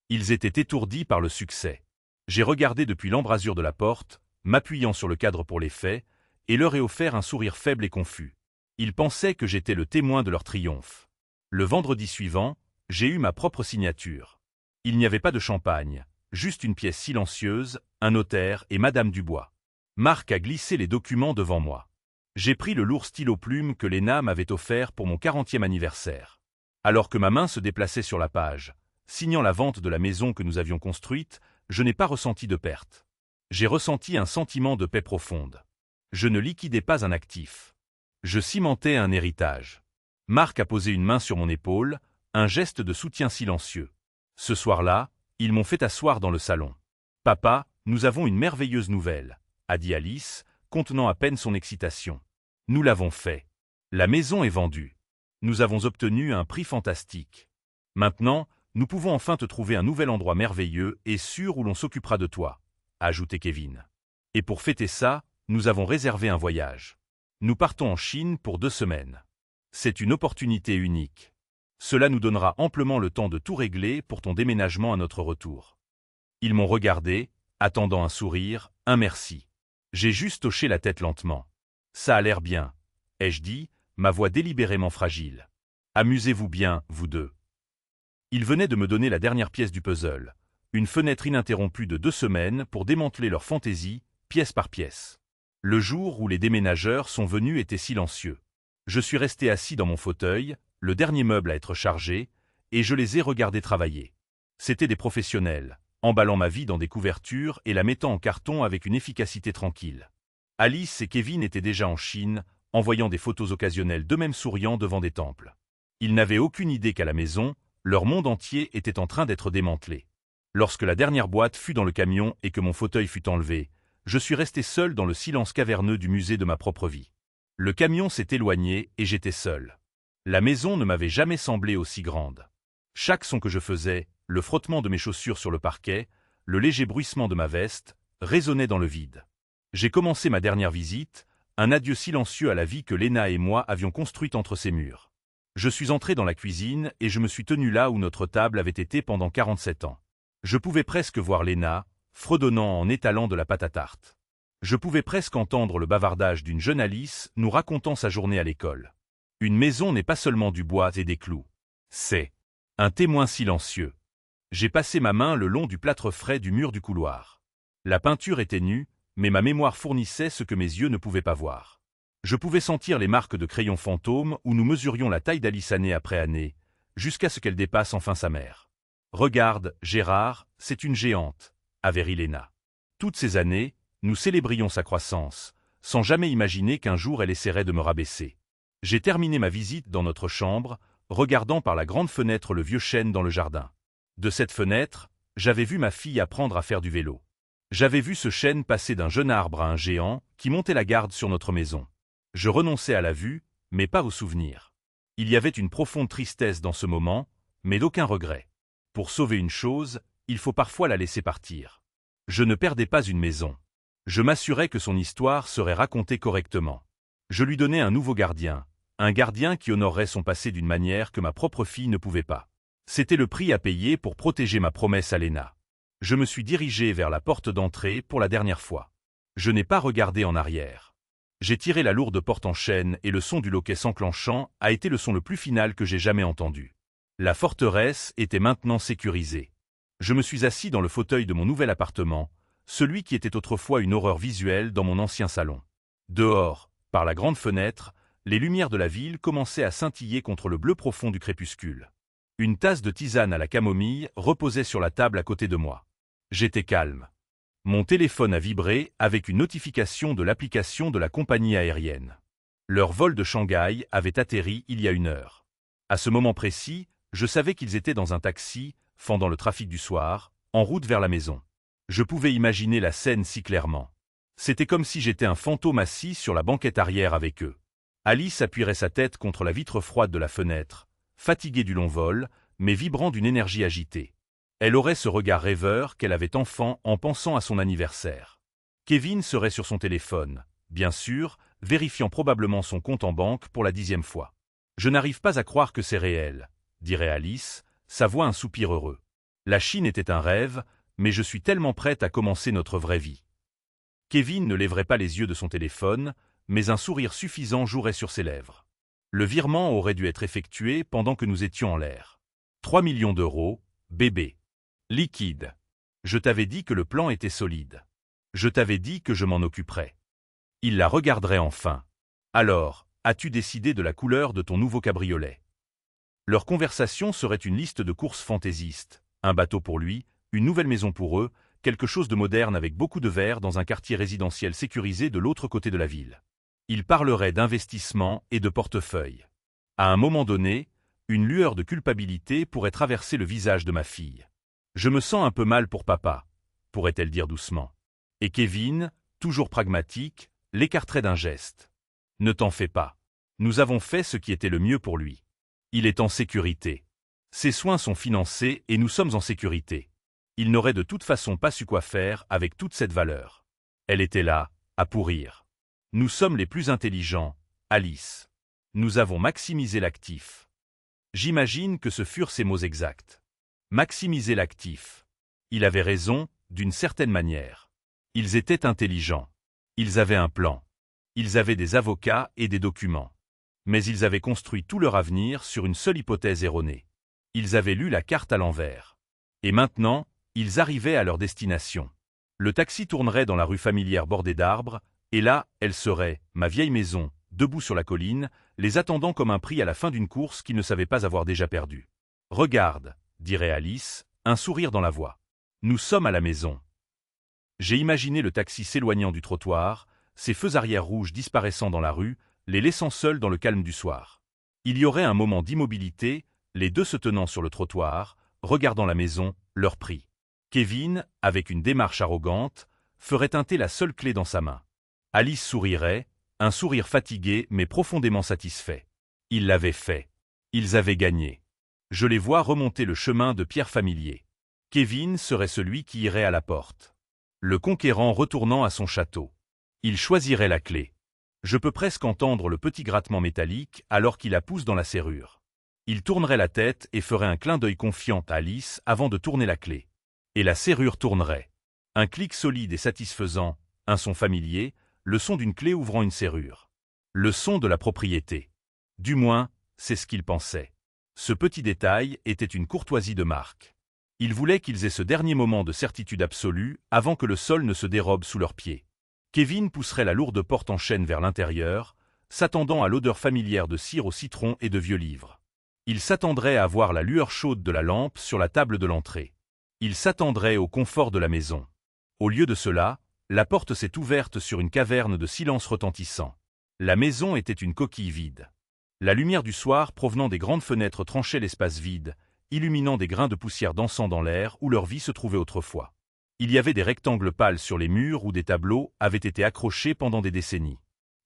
Ils étaient étourdis par le succès. J'ai regardé depuis l'embrasure de la porte, m'appuyant sur le cadre pour les faits, et leur ai offert un sourire faible et confus. Ils pensaient que j'étais le témoin de leur triomphe. Le vendredi suivant, j'ai eu ma propre signature. Il n'y avait pas de champagne, juste une pièce silencieuse, un notaire et Madame Dubois. Marc a glissé les documents devant moi. J'ai pris le lourd stylo-plume que Léna m'avait offert pour mon 40e anniversaire. Alors que ma main se déplaçait sur la page, signant la vente de la maison que nous avions construite, je n'ai pas ressenti de perte. J'ai ressenti un sentiment de paix profonde. Je ne liquidais pas un actif. Je cimentais un héritage. Marc a posé une main sur mon épaule, un geste de soutien silencieux. Ce soir-là, ils m'ont fait asseoir dans le salon. « Papa, nous avons une merveilleuse nouvelle », a dit Alice, contenant à peine son excitation. « Nous l'avons fait. La maison est vendue. Nous avons obtenu un prix fantastique. Maintenant, nous pouvons enfin te trouver un nouvel endroit merveilleux et sûr où l'on s'occupera de toi, » a ajouté Kevin. Et pour fêter ça, nous avons réservé un voyage. Nous partons en Chine pour 2 semaines. C'est une opportunité unique. Cela nous donnera amplement le temps de tout régler pour ton déménagement à notre retour. Ils m'ont regardé, attendant un sourire, un merci. J'ai juste hoché la tête lentement. Ça a l'air bien, ai-je dit, ma voix délibérément fragile. Amusez-vous bien, vous deux. Ils venaient de me donner la dernière pièce du puzzle, une fenêtre ininterrompue de 2 semaines pour démanteler leur fantaisie, pièce par pièce. Le jour où les déménageurs sont venus était silencieux. Je suis resté assis dans mon fauteuil, le dernier meuble à être chargé, et je les ai regardés travailler. C'étaient des professionnels, emballant ma vie dans des couvertures et la mettant en carton avec une efficacité tranquille. Alice et Kevin étaient déjà en Chine, envoyant des photos occasionnelles d'eux-mêmes souriant devant des temples. Ils n'avaient aucune idée qu'à la maison, leur monde entier était en train d'être démantelé. Lorsque la dernière boîte fut dans le camion et que mon fauteuil fut enlevé, je suis resté seul dans le silence caverneux du musée de ma propre vie. Le camion s'est éloigné et j'étais seul. La maison ne m'avait jamais semblé aussi grande. Chaque son que je faisais, le frottement de mes chaussures sur le parquet, le léger bruissement de ma veste, résonnait dans le vide. J'ai commencé ma dernière visite, un adieu silencieux à la vie que Léna et moi avions construite entre ces murs. Je suis entré dans la cuisine et je me suis tenu là où notre table avait été pendant 47 ans. Je pouvais presque voir Léna, fredonnant en étalant de la pâte à tarte. Je pouvais presque entendre le bavardage d'une jeune Alice nous racontant sa journée à l'école. Une maison n'est pas seulement du bois et des clous. C'est un témoin silencieux. J'ai passé ma main le long du plâtre frais du mur du couloir. La peinture était nue, mais ma mémoire fournissait ce que mes yeux ne pouvaient pas voir. Je pouvais sentir les marques de crayons fantômes où nous mesurions la taille d'Alice année après année, jusqu'à ce qu'elle dépasse enfin sa mère. « Regarde, Gérard, c'est une géante », avait ri Léna. Toutes ces années, nous célébrions sa croissance, sans jamais imaginer qu'un jour elle essaierait de me rabaisser. J'ai terminé ma visite dans notre chambre, regardant par la grande fenêtre le vieux chêne dans le jardin. De cette fenêtre, j'avais vu ma fille apprendre à faire du vélo. J'avais vu ce chêne passer d'un jeune arbre à un géant qui montait la garde sur notre maison. Je renonçais à la vue, mais pas au souvenir. Il y avait une profonde tristesse dans ce moment, mais d'aucun regret. Pour sauver une chose, il faut parfois la laisser partir. Je ne perdais pas une maison. Je m'assurais que son histoire serait racontée correctement. Je lui donnais un nouveau gardien, un gardien qui honorerait son passé d'une manière que ma propre fille ne pouvait pas. C'était le prix à payer pour protéger ma promesse à Léna. Je me suis dirigé vers la porte d'entrée pour la dernière fois. Je n'ai pas regardé en arrière. J'ai tiré la lourde porte en chêne et le son du loquet s'enclenchant a été le son le plus final que j'ai jamais entendu. La forteresse était maintenant sécurisée. Je me suis assis dans le fauteuil de mon nouvel appartement, celui qui était autrefois une horreur visuelle dans mon ancien salon. Dehors, par la grande fenêtre, les lumières de la ville commençaient à scintiller contre le bleu profond du crépuscule. Une tasse de tisane à la camomille reposait sur la table à côté de moi. J'étais calme. Mon téléphone a vibré avec une notification de l'application de la compagnie aérienne. Leur vol de Shanghai avait atterri il y a 1 heure. À ce moment précis, je savais qu'ils étaient dans un taxi, fendant le trafic du soir, en route vers la maison. Je pouvais imaginer la scène si clairement. C'était comme si j'étais un fantôme assis sur la banquette arrière avec eux. Alice appuierait sa tête contre la vitre froide de la fenêtre, fatiguée du long vol, mais vibrant d'une énergie agitée. Elle aurait ce regard rêveur qu'elle avait enfant en pensant à son anniversaire. Kevin serait sur son téléphone, bien sûr, vérifiant probablement son compte en banque pour la 10e fois. « Je n'arrive pas à croire que c'est réel », dirait Alice, sa voix un soupir heureux. La Chine était un rêve, mais je suis tellement prête à commencer notre vraie vie. Kevin ne lèverait pas les yeux de son téléphone, mais un sourire suffisant jouerait sur ses lèvres. Le virement aurait dû être effectué pendant que nous étions en l'air. 3 millions d'euros, bébé. Liquide. Je t'avais dit que le plan était solide. Je t'avais dit que je m'en occuperais. Il la regarderait enfin. Alors, as-tu décidé de la couleur de ton nouveau cabriolet? Leur conversation serait une liste de courses fantaisistes, un bateau pour lui, une nouvelle maison pour eux, quelque chose de moderne avec beaucoup de verre dans un quartier résidentiel sécurisé de l'autre côté de la ville. Ils parleraient d'investissement et de portefeuille. À un moment donné, une lueur de culpabilité pourrait traverser le visage de ma fille. Je me sens un peu mal pour papa, pourrait-elle dire doucement. Et Kevin, toujours pragmatique, l'écarterait d'un geste. Ne t'en fais pas. Nous avons fait ce qui était le mieux pour lui. Il est en sécurité. Ses soins sont financés et nous sommes en sécurité. Il n'aurait de toute façon pas su quoi faire avec toute cette valeur. Elle était là, à pourrir. Nous sommes les plus intelligents, Alice. Nous avons maximisé l'actif. J'imagine que ce furent ses mots exacts. Maximiser l'actif. Il avait raison, d'une certaine manière. Ils étaient intelligents. Ils avaient un plan. Ils avaient des avocats et des documents. Mais ils avaient construit tout leur avenir sur une seule hypothèse erronée. Ils avaient lu la carte à l'envers. Et maintenant, ils arrivaient à leur destination. Le taxi tournerait dans la rue familière bordée d'arbres, et là, elle serait, ma vieille maison, debout sur la colline, les attendant comme un prix à la fin d'une course qu'ils ne savaient pas avoir déjà perdue. « Regarde », dirait Alice, un sourire dans la voix. « Nous sommes à la maison. » J'ai imaginé le taxi s'éloignant du trottoir, ses feux arrière rouges disparaissant dans la rue, les laissant seuls dans le calme du soir. Il y aurait un moment d'immobilité, les deux se tenant sur le trottoir, regardant la maison, leur prix. Kevin, avec une démarche arrogante, ferait teinter la seule clé dans sa main. Alice sourirait, un sourire fatigué mais profondément satisfait. Ils l'avaient fait. Ils avaient gagné. Je les vois remonter le chemin de pierre familier. Kevin serait celui qui irait à la porte. Le conquérant retournant à son château. Il choisirait la clé. Je peux presque entendre le petit grattement métallique alors qu'il la pousse dans la serrure. Il tournerait la tête et ferait un clin d'œil confiant à Alice avant de tourner la clé. Et la serrure tournerait. Un clic solide et satisfaisant, un son familier, le son d'une clé ouvrant une serrure. Le son de la propriété. Du moins, c'est ce qu'il pensait. Ce petit détail était une courtoisie de marque. Il voulait qu'ils aient ce dernier moment de certitude absolue avant que le sol ne se dérobe sous leurs pieds. Kevin pousserait la lourde porte en chêne vers l'intérieur, s'attendant à l'odeur familière de cire au citron et de vieux livres. Il s'attendrait à voir la lueur chaude de la lampe sur la table de l'entrée. Il s'attendrait au confort de la maison. Au lieu de cela, la porte s'est ouverte sur une caverne de silence retentissant. La maison était une coquille vide. La lumière du soir provenant des grandes fenêtres tranchait l'espace vide, illuminant des grains de poussière dansant dans l'air où leur vie se trouvait autrefois. Il y avait des rectangles pâles sur les murs où des tableaux avaient été accrochés pendant des décennies.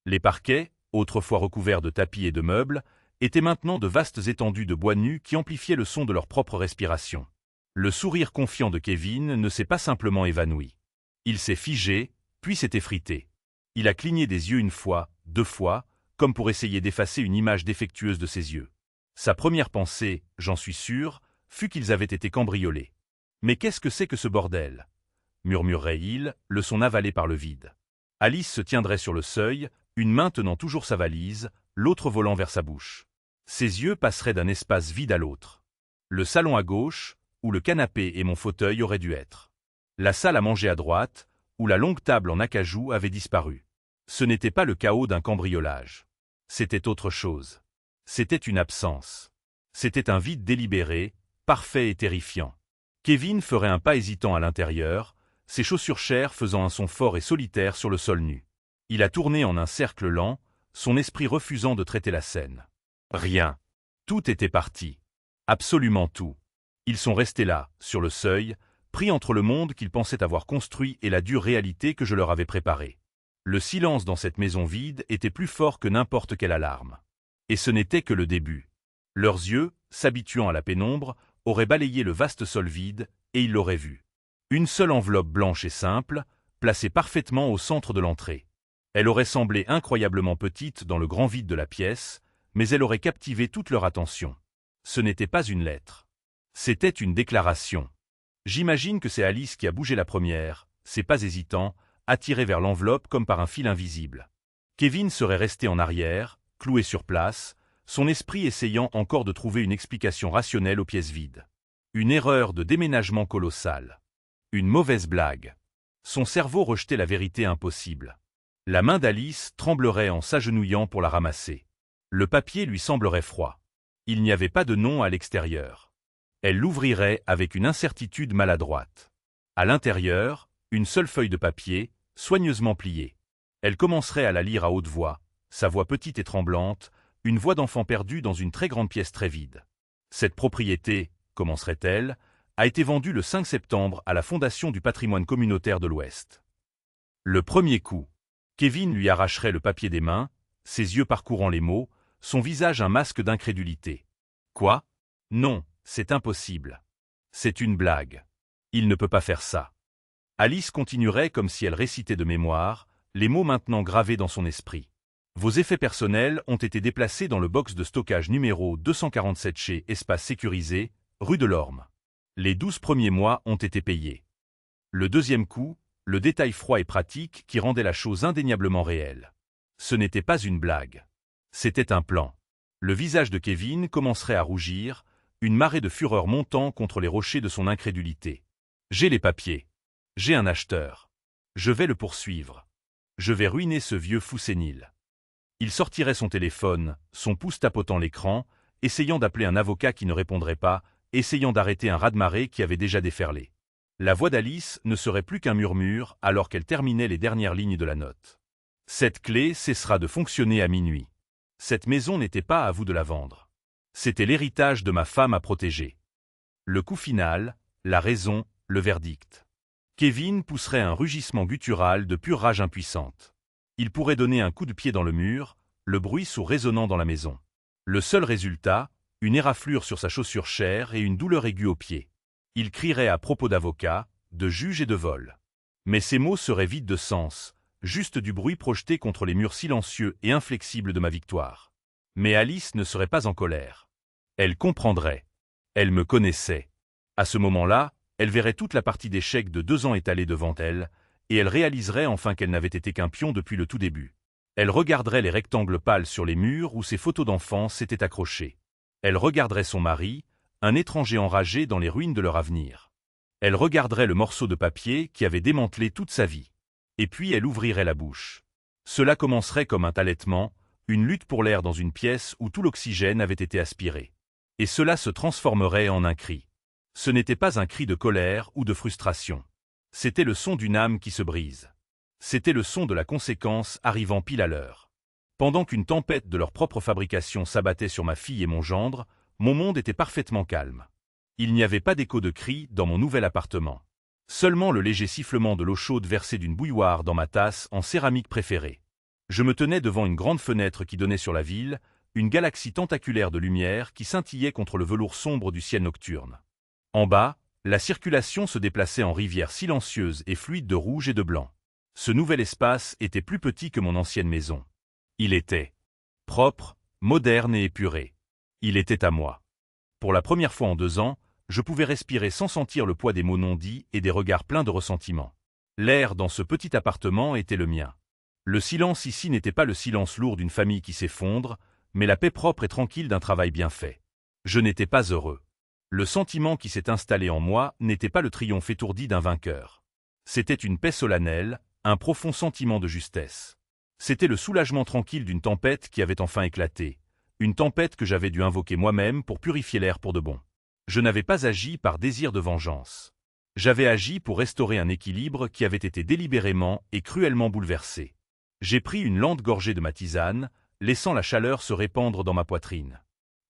Les parquets, autrefois recouverts de tapis et de meubles, étaient maintenant de vastes étendues de bois nus qui amplifiaient le son de leur propre respiration. Le sourire confiant de Kevin ne s'est pas simplement évanoui. Il s'est figé, puis s'est effrité. Il a cligné des yeux une fois, deux fois, comme pour essayer d'effacer une image défectueuse de ses yeux. Sa première pensée, j'en suis sûr, fut qu'ils avaient été cambriolés. « Mais qu'est-ce que c'est que ce bordel ?» murmurerait-il, le son avalé par le vide. Alice se tiendrait sur le seuil, une main tenant toujours sa valise, l'autre volant vers sa bouche. Ses yeux passeraient d'un espace vide à l'autre. Le salon à gauche, où le canapé et mon fauteuil auraient dû être. La salle à manger à droite, où la longue table en acajou avait disparu. Ce n'était pas le chaos d'un cambriolage. C'était autre chose. C'était une absence. C'était un vide délibéré, parfait et terrifiant. Kevin ferait un pas hésitant à l'intérieur, ses chaussures chères faisant un son fort et solitaire sur le sol nu. Il a tourné en un cercle lent, son esprit refusant de traiter la scène. Rien. Tout était parti. Absolument tout. Ils sont restés là, sur le seuil, pris entre le monde qu'ils pensaient avoir construit et la dure réalité que je leur avais préparée. Le silence dans cette maison vide était plus fort que n'importe quelle alarme. Et ce n'était que le début. Leurs yeux, s'habituant à la pénombre, auraient balayé le vaste sol vide, et ils l'auraient vu. Une seule enveloppe blanche et simple, placée parfaitement au centre de l'entrée. Elle aurait semblé incroyablement petite dans le grand vide de la pièce, mais elle aurait captivé toute leur attention. Ce n'était pas une lettre. C'était une déclaration. J'imagine que c'est Alice qui a bougé la première, ses pas hésitants, attirés vers l'enveloppe comme par un fil invisible. Kevin serait resté en arrière, cloué sur place, son esprit essayant encore de trouver une explication rationnelle aux pièces vides. Une erreur de déménagement colossale. Une mauvaise blague. Son cerveau rejetait la vérité impossible. La main d'Alice tremblerait en s'agenouillant pour la ramasser. Le papier lui semblerait froid. Il n'y avait pas de nom à l'extérieur. Elle l'ouvrirait avec une incertitude maladroite. À l'intérieur, une seule feuille de papier, soigneusement pliée. Elle commencerait à la lire à haute voix, sa voix petite et tremblante, une voix d'enfant perdue dans une très grande pièce très vide. Cette propriété, commencerait-elle, a été vendue le 5 septembre à la Fondation du patrimoine communautaire de l'Ouest. Le premier coup. Kevin lui arracherait le papier des mains, ses yeux parcourant les mots, son visage un masque d'incrédulité. Quoi? Non, c'est impossible. C'est une blague. Il ne peut pas faire ça. Alice continuerait comme si elle récitait de mémoire, les mots maintenant gravés dans son esprit. Vos effets personnels ont été déplacés dans le box de stockage numéro 247 chez Espace Sécurisé, rue de l'Orme. Les 12 premiers mois ont été payés. Le deuxième coup, le détail froid et pratique qui rendait la chose indéniablement réelle. Ce n'était pas une blague. C'était un plan. Le visage de Kevin commencerait à rougir, une marée de fureur montant contre les rochers de son incrédulité. J'ai les papiers. J'ai un acheteur. Je vais le poursuivre. Je vais ruiner ce vieux fou sénile. Il sortirait son téléphone, son pouce tapotant l'écran, essayant d'appeler un avocat qui ne répondrait pas, essayant d'arrêter un raz-de-marée qui avait déjà déferlé. La voix d'Alice ne serait plus qu'un murmure alors qu'elle terminait les dernières lignes de la note. Cette clé cessera de fonctionner à minuit. Cette maison n'était pas à vous de la vendre. C'était l'héritage de ma femme à protéger. Le coup final, la raison, le verdict. Kevin pousserait un rugissement guttural de pure rage impuissante. Il pourrait donner un coup de pied dans le mur, le bruit sourd résonnant dans la maison. Le seul résultat, une éraflure sur sa chaussure chère et une douleur aiguë au pied. Il crierait à propos d'avocats, de juges et de vol. Mais ces mots seraient vides de sens, juste du bruit projeté contre les murs silencieux et inflexibles de ma victoire. Mais Alice ne serait pas en colère. Elle comprendrait. Elle me connaissait. À ce moment-là, elle verrait toute la partie d'échecs de 2 ans étalée devant elle, et elle réaliserait enfin qu'elle n'avait été qu'un pion depuis le tout début. Elle regarderait les rectangles pâles sur les murs où ses photos d'enfance s'étaient accrochées. Elle regarderait son mari, un étranger enragé dans les ruines de leur avenir. Elle regarderait le morceau de papier qui avait démantelé toute sa vie. Et puis elle ouvrirait la bouche. Cela commencerait comme un halètement, une lutte pour l'air dans une pièce où tout l'oxygène avait été aspiré. Et cela se transformerait en un cri. Ce n'était pas un cri de colère ou de frustration. C'était le son d'une âme qui se brise. C'était le son de la conséquence arrivant pile à l'heure. Pendant qu'une tempête de leur propre fabrication s'abattait sur ma fille et mon gendre, mon monde était parfaitement calme. Il n'y avait pas d'écho de cris dans mon nouvel appartement. Seulement le léger sifflement de l'eau chaude versée d'une bouilloire dans ma tasse en céramique préférée. Je me tenais devant une grande fenêtre qui donnait sur la ville, une galaxie tentaculaire de lumière qui scintillait contre le velours sombre du ciel nocturne. En bas, la circulation se déplaçait en rivière silencieuse et fluide de rouge et de blanc. Ce nouvel espace était plus petit que mon ancienne maison. Il était propre, moderne et épuré. Il était à moi. Pour la première fois en 2 ans, je pouvais respirer sans sentir le poids des mots non dits et des regards pleins de ressentiment. L'air dans ce petit appartement était le mien. Le silence ici n'était pas le silence lourd d'une famille qui s'effondre, mais la paix propre et tranquille d'un travail bien fait. Je n'étais pas heureux. Le sentiment qui s'est installé en moi n'était pas le triomphe étourdi d'un vainqueur. C'était une paix solennelle, un profond sentiment de justesse. C'était le soulagement tranquille d'une tempête qui avait enfin éclaté, une tempête que j'avais dû invoquer moi-même pour purifier l'air pour de bon. Je n'avais pas agi par désir de vengeance. J'avais agi pour restaurer un équilibre qui avait été délibérément et cruellement bouleversé. J'ai pris une lente gorgée de ma tisane, laissant la chaleur se répandre dans ma poitrine.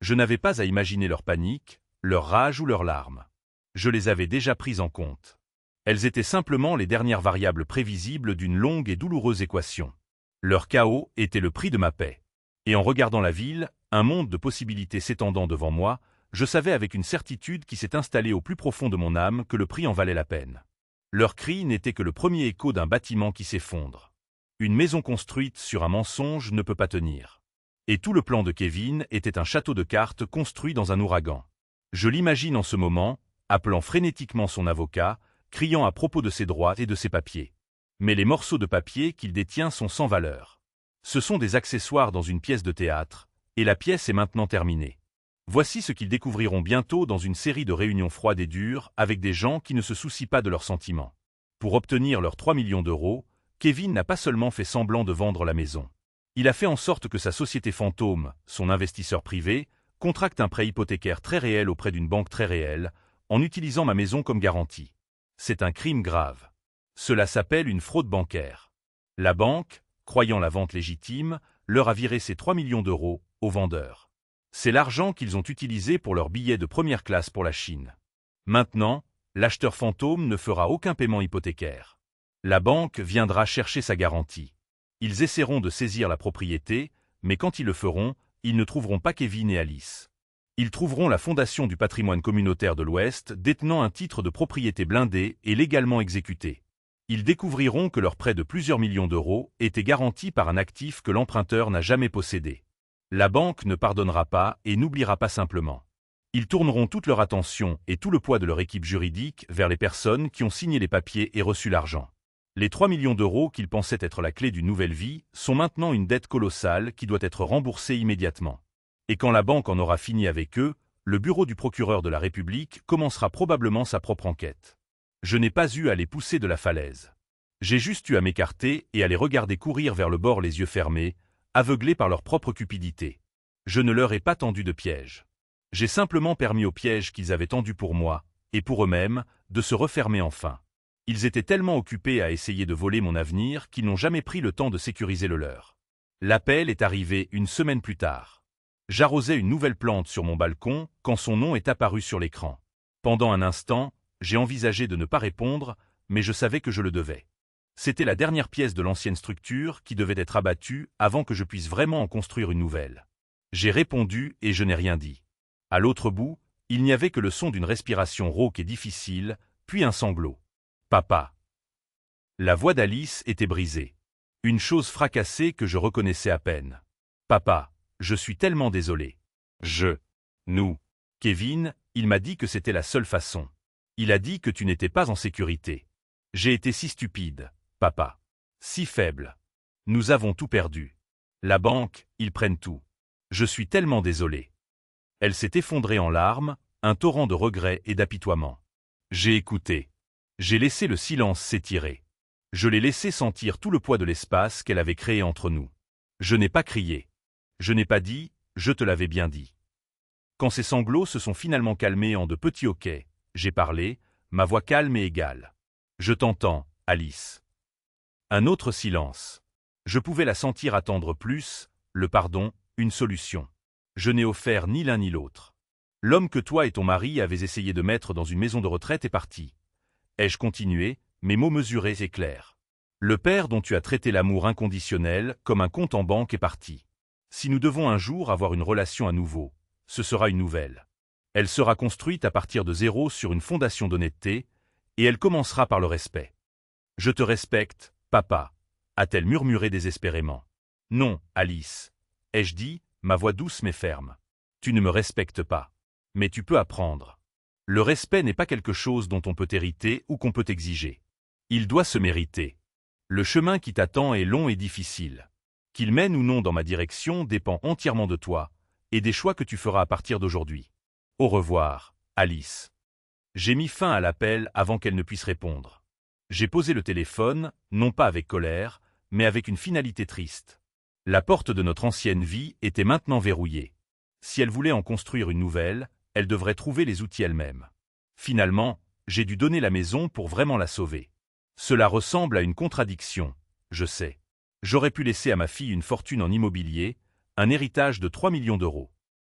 Je n'avais pas à imaginer leur panique, leur rage ou leurs larmes. Je les avais déjà prises en compte. Elles étaient simplement les dernières variables prévisibles d'une longue et douloureuse équation. Leur chaos était le prix de ma paix. Et en regardant la ville, un monde de possibilités s'étendant devant moi, je savais avec une certitude qui s'est installée au plus profond de mon âme que le prix en valait la peine. Leur cri n'était que le premier écho d'un bâtiment qui s'effondre. Une maison construite sur un mensonge ne peut pas tenir. Et tout le plan de Kevin était un château de cartes construit dans un ouragan. Je l'imagine en ce moment, appelant frénétiquement son avocat, criant à propos de ses droits et de ses papiers. Mais les morceaux de papier qu'il détient sont sans valeur. Ce sont des accessoires dans une pièce de théâtre, et la pièce est maintenant terminée. Voici ce qu'ils découvriront bientôt dans une série de réunions froides et dures avec des gens qui ne se soucient pas de leurs sentiments. Pour obtenir leurs 3 millions d'euros, Kevin n'a pas seulement fait semblant de vendre la maison. Il a fait en sorte que sa société fantôme, son investisseur privé, contracte un prêt hypothécaire très réel auprès d'une banque très réelle, en utilisant ma maison comme garantie. C'est un crime grave. Cela s'appelle une fraude bancaire. La banque, croyant la vente légitime, leur a viré ces 3 millions d'euros aux vendeurs. C'est l'argent qu'ils ont utilisé pour leurs billets de première classe pour la Chine. Maintenant, l'acheteur fantôme ne fera aucun paiement hypothécaire. La banque viendra chercher sa garantie. Ils essaieront de saisir la propriété, mais quand ils le feront, ils ne trouveront pas Kevin et Alice. Ils trouveront la Fondation du patrimoine communautaire de l'Ouest détenant un titre de propriété blindé et légalement exécuté. Ils découvriront que leur prêt de plusieurs millions d'euros était garanti par un actif que l'emprunteur n'a jamais possédé. La banque ne pardonnera pas et n'oubliera pas simplement. Ils tourneront toute leur attention et tout le poids de leur équipe juridique vers les personnes qui ont signé les papiers et reçu l'argent. Les 3 millions d'euros qu'ils pensaient être la clé d'une nouvelle vie sont maintenant une dette colossale qui doit être remboursée immédiatement. Et quand la banque en aura fini avec eux, le bureau du procureur de la République commencera probablement sa propre enquête. Je n'ai pas eu à les pousser de la falaise. J'ai juste eu à m'écarter et à les regarder courir vers le bord les yeux fermés, aveuglés par leur propre cupidité. Je ne leur ai pas tendu de piège. J'ai simplement permis aux pièges qu'ils avaient tendus pour moi, et pour eux-mêmes, de se refermer enfin. Ils étaient tellement occupés à essayer de voler mon avenir qu'ils n'ont jamais pris le temps de sécuriser le leur. L'appel est arrivé une semaine plus tard. J'arrosais une nouvelle plante sur mon balcon quand son nom est apparu sur l'écran. Pendant un instant, j'ai envisagé de ne pas répondre, mais je savais que je le devais. C'était la dernière pièce de l'ancienne structure qui devait être abattue avant que je puisse vraiment en construire une nouvelle. J'ai répondu et je n'ai rien dit. À l'autre bout, il n'y avait que le son d'une respiration rauque et difficile, puis un sanglot. Papa. La voix d'Alice était brisée. Une chose fracassée que je reconnaissais à peine. Papa, je suis tellement désolé. Nous. Kevin, il m'a dit que c'était la seule façon. Il a dit que tu n'étais pas en sécurité. J'ai été si stupide, papa. Si faible. Nous avons tout perdu. La banque, ils prennent tout. Je suis tellement désolé. Elle s'est effondrée en larmes, un torrent de regrets et d'apitoiement. J'ai écouté. J'ai laissé le silence s'étirer. Je l'ai laissé sentir tout le poids de l'espace qu'elle avait créé entre nous. Je n'ai pas crié. Je n'ai pas dit « je te l'avais bien dit ». Quand ces sanglots se sont finalement calmés en de petits hoquets, j'ai parlé, ma voix calme et égale. Je t'entends, Alice. Un autre silence. Je pouvais la sentir attendre plus, le pardon, une solution. Je n'ai offert ni l'un ni l'autre. L'homme que toi et ton mari avez essayé de mettre dans une maison de retraite est parti. Ai-je continué, mes mots mesurés et clairs. Le père dont tu as traité l'amour inconditionnel comme un compte en banque est parti. Si nous devons un jour avoir une relation à nouveau, ce sera une nouvelle. Elle sera construite à partir de zéro sur une fondation d'honnêteté, et elle commencera par le respect. Je te respecte, papa, a-t-elle murmuré désespérément. Non, Alice, ai-je dit, ma voix douce mais ferme. Tu ne me respectes pas. Mais tu peux apprendre. Le respect n'est pas quelque chose dont on peut hériter ou qu'on peut exiger. Il doit se mériter. Le chemin qui t'attend est long et difficile. Qu'il mène ou non dans ma direction dépend entièrement de toi et des choix que tu feras à partir d'aujourd'hui. Au revoir, Alice. J'ai mis fin à l'appel avant qu'elle ne puisse répondre. J'ai posé le téléphone, non pas avec colère, mais avec une finalité triste. La porte de notre ancienne vie était maintenant verrouillée. Si elle voulait en construire une nouvelle, elle devrait trouver les outils elle-même. Finalement, j'ai dû donner la maison pour vraiment la sauver. Cela ressemble à une contradiction, je sais. J'aurais pu laisser à ma fille une fortune en immobilier, un héritage de 3 millions d'euros.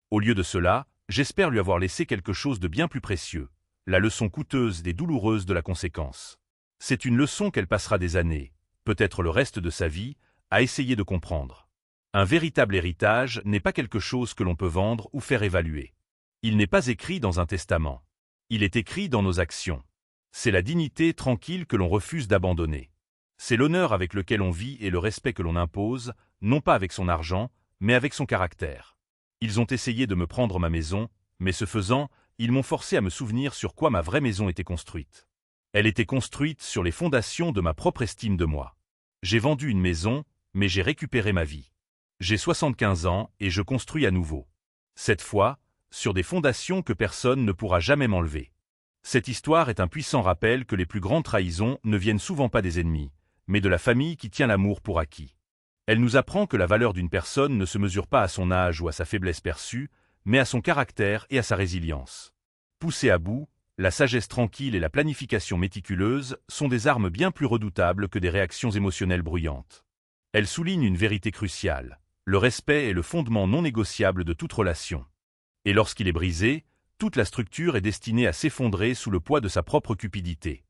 Au lieu de cela, j'espère lui avoir laissé quelque chose de bien plus précieux, la leçon coûteuse et douloureuse de la conséquence. C'est une leçon qu'elle passera des années, peut-être le reste de sa vie, à essayer de comprendre. Un véritable héritage n'est pas quelque chose que l'on peut vendre ou faire évaluer. Il n'est pas écrit dans un testament. Il est écrit dans nos actions. C'est la dignité tranquille que l'on refuse d'abandonner. C'est l'honneur avec lequel on vit et le respect que l'on impose, non pas avec son argent, mais avec son caractère. Ils ont essayé de me prendre ma maison, mais ce faisant, ils m'ont forcé à me souvenir sur quoi ma vraie maison était construite. Elle était construite sur les fondations de ma propre estime de moi. J'ai vendu une maison, mais j'ai récupéré ma vie. J'ai 75 ans et je construis à nouveau. Cette fois, sur des fondations que personne ne pourra jamais m'enlever. Cette histoire est un puissant rappel que les plus grandes trahisons ne viennent souvent pas des ennemis, mais de la famille qui tient l'amour pour acquis. Elle nous apprend que la valeur d'une personne ne se mesure pas à son âge ou à sa faiblesse perçue, mais à son caractère et à sa résilience. Poussée à bout, la sagesse tranquille et la planification méticuleuse sont des armes bien plus redoutables que des réactions émotionnelles bruyantes. Elles soulignent une vérité cruciale. Le respect est le fondement non négociable de toute relation. Et lorsqu'il est brisé, toute la structure est destinée à s'effondrer sous le poids de sa propre cupidité.